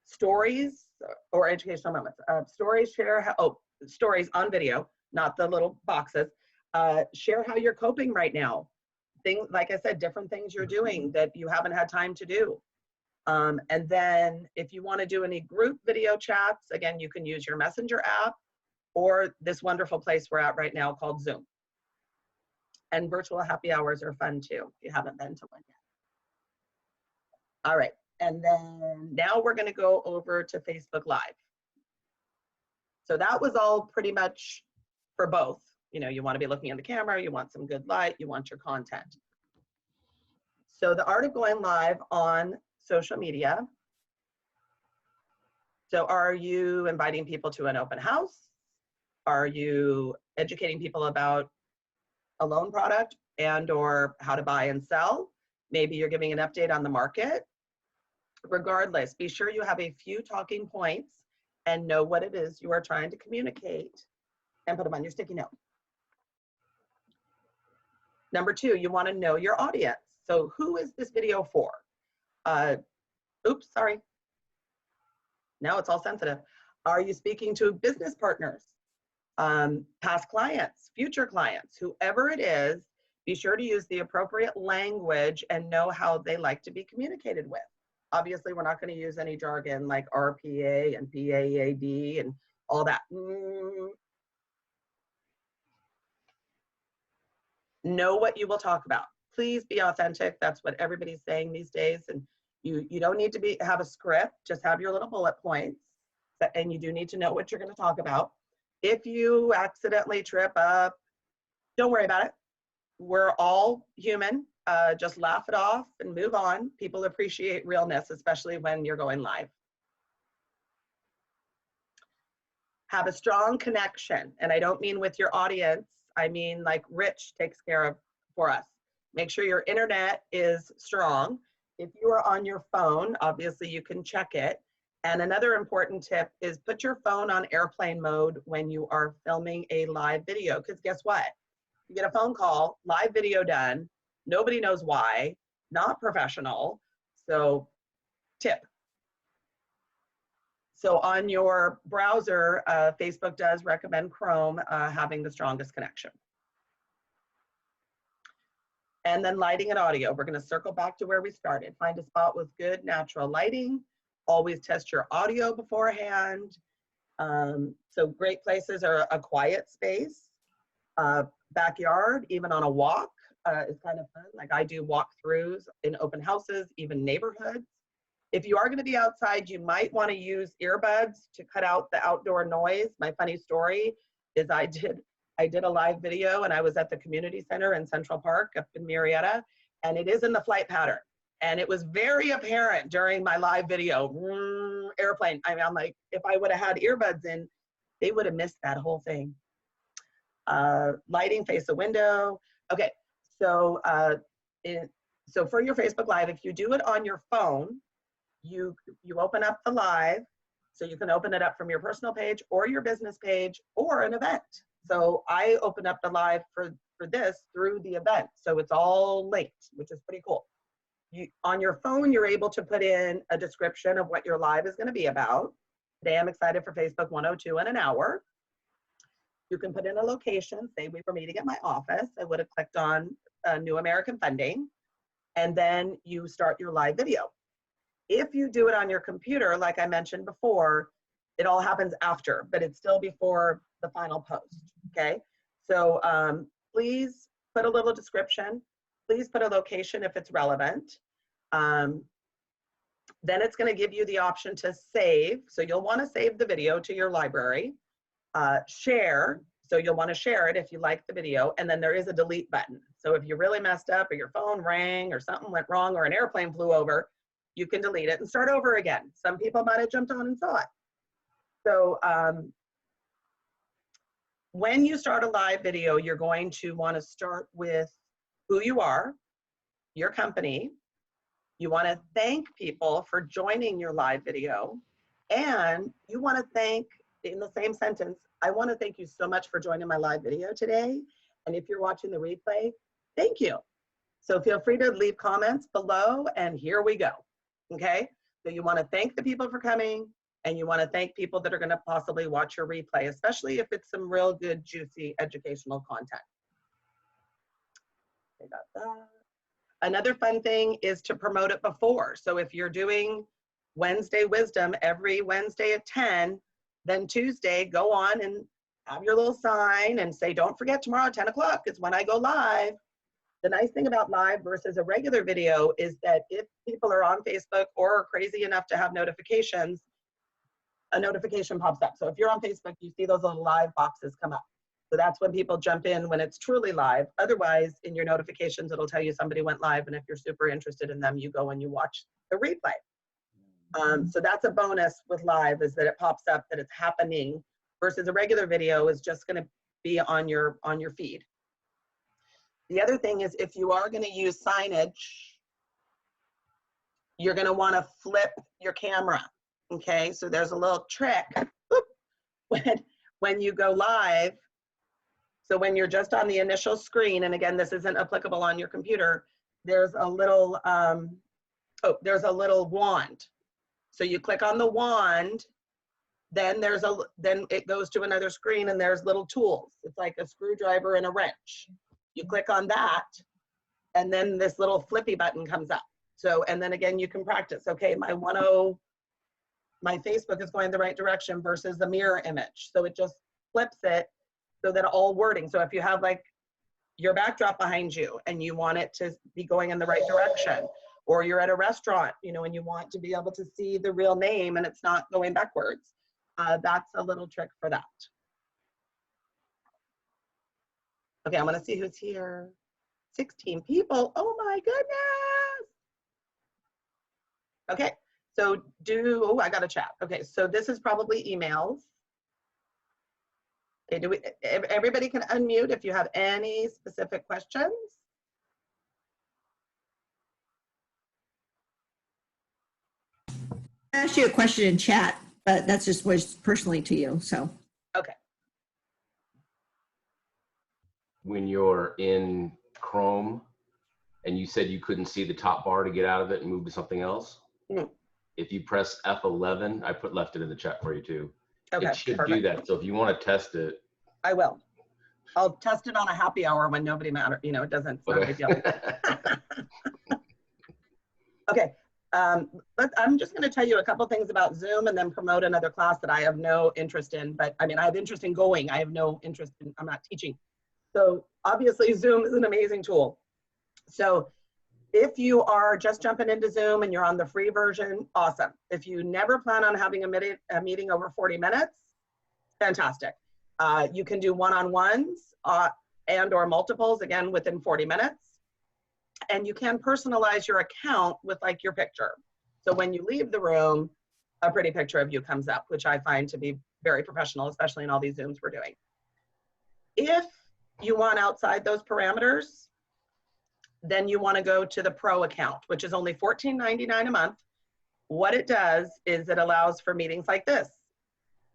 Stories or educational moments. Stories share, stories on video, not the little boxes. Share how you're coping right now. Things, like I said, different things you're doing that you haven't had time to do. And then if you want to do any group video chats, again, you can use your Messenger app or this wonderful place we're at right now called Zoom. And virtual happy hours are fun too, if you haven't been to one yet. All right, and then now we're going to go over to Facebook Live. So that was all pretty much for both. You know, you want to be looking at the camera, you want some good light, you want your content. So the art of going live on social media. So are you inviting people to an open house? Are you educating people about a loan product and or how to buy and sell? Maybe you're giving an update on the market. Regardless, be sure you have a few talking points and know what it is you are trying to communicate and put them on your sticky note. Number 2, you want to know your audience. So who is this video for? Oops, sorry. Now it's all sensitive. Are you speaking to business partners, past clients, future clients, whoever it is? Be sure to use the appropriate language and know how they like to be communicated with. Obviously, we're not going to use any jargon like RPA and PAEAD and all that. Know what you will talk about. Please be authentic. That's what everybody's saying these days. And you don't need to have a script. Just have your little bullet points. And you do need to know what you're going to talk about. If you accidentally trip up, don't worry about it. We're all human. Just laugh it off and move on. People appreciate realness, especially when you're going live. Have a strong connection. And I don't mean with your audience. I mean like Rich takes care of for us. Make sure your internet is strong. If you are on your phone, obviously you can check it. And another important tip is put your phone on airplane mode when you are filming a live video, because guess what? You get a phone call, live video done, nobody knows why, not professional. So tip. So on your browser, Facebook does recommend Chrome having the strongest connection. And then lighting and audio. We're going to circle back to where we started. Find a spot with good natural lighting. Always test your audio beforehand. So great places are a quiet space, backyard, even on a walk is kind of fun. Like I do walkthroughs in open houses, even neighborhoods. If you are going to be outside, you might want to use earbuds to cut out the outdoor noise. My funny story is I did a live video and I was at the community center in Central Park up in Marietta, and it is in the flight pattern. And it was very apparent during my live video, airplane. I mean, I'm like, if I would have had earbuds in, they would have missed that whole thing. Lighting, face a window. Okay, so so for your Facebook Live, if you do it on your phone, you open up the live, so you can open it up from your personal page or your business page or an event. So I open up the live for this through the event. So it's all linked, which is pretty cool. On your phone, you're able to put in a description of what your live is going to be about. Today, I'm excited for Facebook 102 in an hour. You can put in a location, say we were meeting at my office. I would have clicked on New American Funding, and then you start your live video. If you do it on your computer, like I mentioned before, it all happens after, but it's still before the final post, okay? So please put a little description. Please put a location if it's relevant. Then it's going to give you the option to save. So you'll want to save the video to your library. Share. So you'll want to share it if you like the video. And then there is a delete button. So if you really messed up or your phone rang or something went wrong or an airplane flew over, you can delete it and start over again. Some people might have jumped on and saw it. So when you start a live video, you're going to want to start with who you are, your company. You want to thank people for joining your live video. And you want to thank, in the same sentence, I want to thank you so much for joining my live video today. And if you're watching the replay, thank you. So feel free to leave comments below, and here we go. Okay? So you want to thank the people for coming, and you want to thank people that are going to possibly watch your replay, especially if it's some real good, juicy, educational content. I got that. Another fun thing is to promote it before. So if you're doing Wednesday Wisdom every Wednesday at 10, then Tuesday, go on and have your little sign and say, don't forget tomorrow, 10 o'clock is when I go live. The nice thing about live versus a regular video is that if people are on Facebook or are crazy enough to have notifications, a notification pops up. So if you're on Facebook, you see those little live boxes come up. So that's when people jump in when it's truly live. Otherwise, in your notifications, it'll tell you somebody went live. And if you're super interested in them, you go and you watch the replay. So that's a bonus with live, is that it pops up that it's happening, versus a regular video is just going to be on your feed. The other thing is, if you are going to use signage, you're going to want to flip your camera. Okay, so there's a little trick when you go live. So when you're just on the initial screen, and again, this isn't applicable on your computer, there's a little, there's a little wand. So you click on the wand, then then it goes to another screen, and there's little tools. It's like a screwdriver and a wrench. You click on that, and then this little flippy button comes up. So, and then again, you can practice. Okay, my Facebook is going the right direction versus the mirror image. So it just flips it so that all wording. So if you have like your backdrop behind you and you want it to be going in the right direction, or you're at a restaurant, you know, and you want to be able to see the real name and it's not going backwards, that's a little trick for that. Okay, I'm gonna see who's here. 16 people, oh my goodness. Okay, so oh, I got a chat. Okay, so this is probably emails. Okay, everybody can unmute if you have any specific questions.
I asked you a question in chat, but that's just was personally to you, so.
Okay.
When you're in Chrome and you said you couldn't see the top bar to get out of it and move to something else, if you press F11, I left it in the chat for you too.
Okay,
it should
perfect.
do that. So if you want to test it,
I will. I'll test it on a happy hour when nobody matter, you know, it doesn't, it's not a big deal. Okay, I'm just gonna tell you a couple things about Zoom and then promote another class that I have no interest in, but I mean, I have interest in going, I have no interest in, I'm not teaching. So obviously Zoom is an amazing tool. So if you are just jumping into Zoom and you're on the free version, awesome. If you never plan on having a meeting over 40 minutes, fantastic. You can do one-on-ones and or multiples, again, within 40 minutes. And you can personalize your account with like your picture. So when you leave the room, a pretty picture of you comes up, which I find to be very professional, especially in all these Zooms we're doing. If you want outside those parameters, then you want to go to the Pro account, which is only $14.99 a month. What it does is it allows for meetings like this,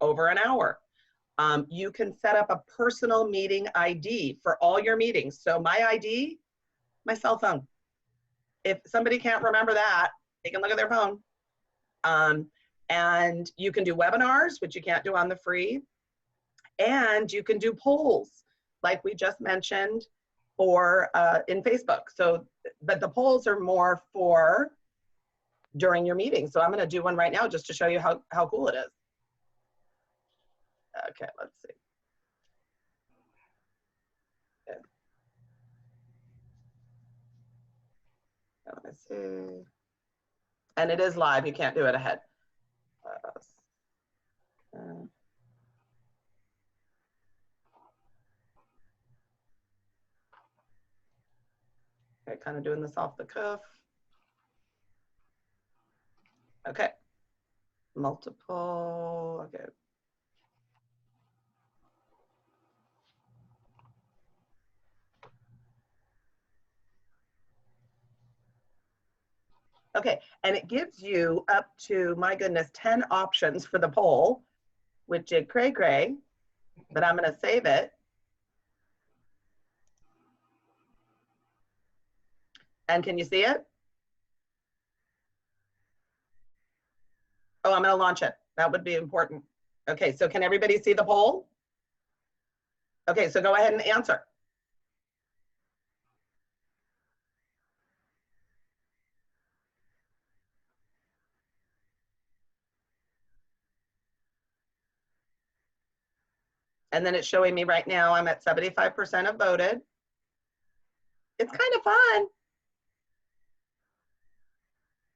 over an hour. You can set up a personal meeting ID for all your meetings. So my ID, my cell phone. If somebody can't remember that, they can look at their phone. And you can do webinars, which you can't do on the free. And you can do polls, like we just mentioned, for in Facebook. So, but the polls are more for during your meeting. So I'm gonna do one right now just to show you how cool it is. Okay, let's see. Okay. Let me see. And it is live, you can't do it ahead. Okay, kind of doing this off the cuff. Okay, multiple, okay. Okay, and it gives you up to, my goodness, 10 options for the poll, which did cray, but I'm gonna save it. And can you see it? Oh, I'm gonna launch it. That would be important. Okay, so can everybody see the poll? Okay, so go ahead and answer. And then it's showing me right now, I'm at 75% have voted. It's kind of fun.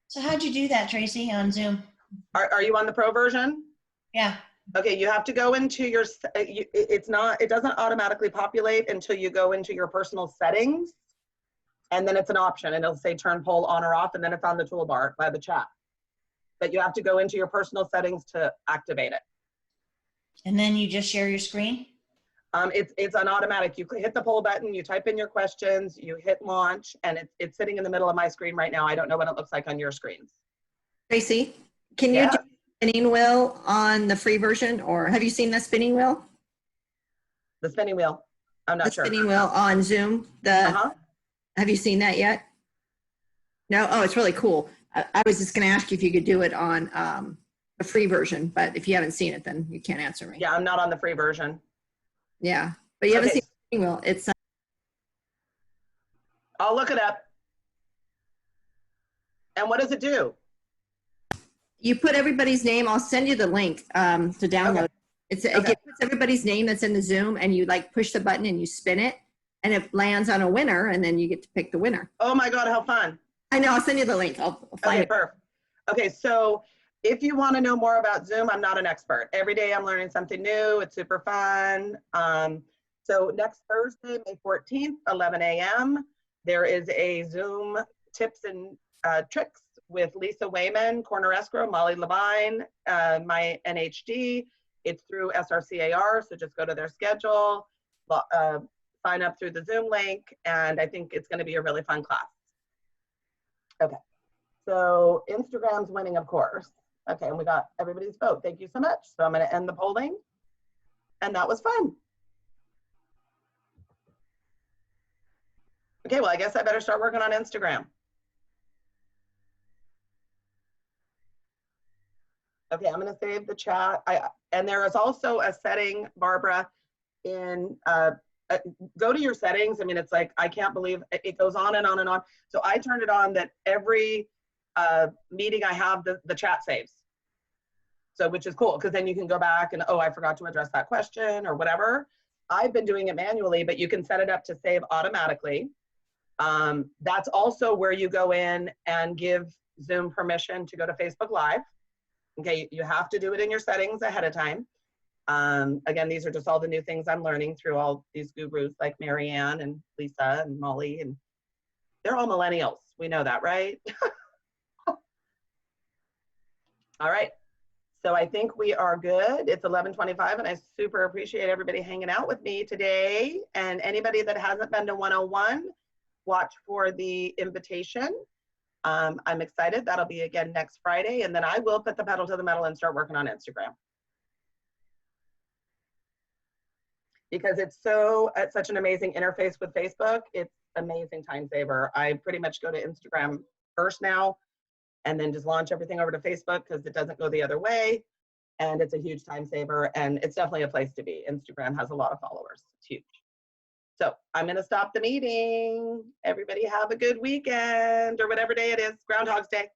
So how'd you do that, Tracy, on Zoom?
Are you on the Pro version?
Yeah.
Okay, you have to go into your, it doesn't automatically populate until you go into your personal settings. And then it's an option and it'll say turn poll on or off, and then it's on the toolbar by the chat. But you have to go into your personal settings to activate it.
And then you just share your screen?
It's an automatic. You hit the poll button, you type in your questions, you hit launch, and it's sitting in the middle of my screen right now. I don't know what it looks like on your screens.
Tracy, can you do the spinning wheel on the free version, or have you seen the spinning wheel?
The spinning wheel. I'm not sure.
The spinning wheel on Zoom. Have you seen that yet? No? Oh, it's really cool. I was just going to ask you if you could do it on the free version, but if you haven't seen it, then you can't answer me.
Yeah, I'm not on the free version.
Yeah, but you haven't seen the spinning wheel. It's
I'll look it up. And what does it do?
you put everybody's name. I'll send you the link to download.
Okay.
It puts everybody's name that's in the Zoom, and you like push the button and you spin it, and it lands on a winner, and then you get to pick the winner.
Oh my God, how fun.
I know, I'll send you the link. I'll find it.
Perfect. Okay, so if you want to know more about Zoom, I'm not an expert. Every day I'm learning something new. It's super fun. So next Thursday, May 14th, 11 a.m., there is a Zoom tips and tricks with Lisa Wayman, Corner Escrow, Molly Levine, my NHD. It's through SRCAR, so just go to their schedule, sign up through the Zoom link, and I think it's going to be a really fun class. Okay, so Instagram's winning, of course. Okay, and we got everybody's vote. Thank you so much. So I'm going to end the polling, and that was fun. Okay, well, I guess I better start working on Instagram. Okay, I'm going to save the chat. And there is also a setting, Barbara, in go to your settings. I mean, it's like, I can't believe it goes on and on and on. So I turned it on that every meeting I have, the chat saves. So, which is cool, because then you can go back and, oh, I forgot to address that question or whatever. I've been doing it manually, but you can set it up to save automatically. That's also where you go in and give Zoom permission to go to Facebook Live. Okay, you have to do it in your settings ahead of time. Again, these are just all the new things I'm learning through all these gurus like Marianne and Lisa and Molly, and they're all millennials. We know that, right? All right. So I think we are good. It's 11:25, and I super appreciate everybody hanging out with me today. And anybody that hasn't been to 101, watch for the invitation. I'm excited. That'll be again next Friday. And then I will put the pedal to the metal and start working on Instagram. Because it's such an amazing interface with Facebook. It's amazing time saver. I pretty much go to Instagram first now, and then just launch everything over to Facebook because it doesn't go the other way. And it's a huge time saver, and it's definitely a place to be. Instagram has a lot of followers. It's huge. So I'm going to stop the meeting. Everybody have a good weekend, or whatever day it is. Groundhog's Day.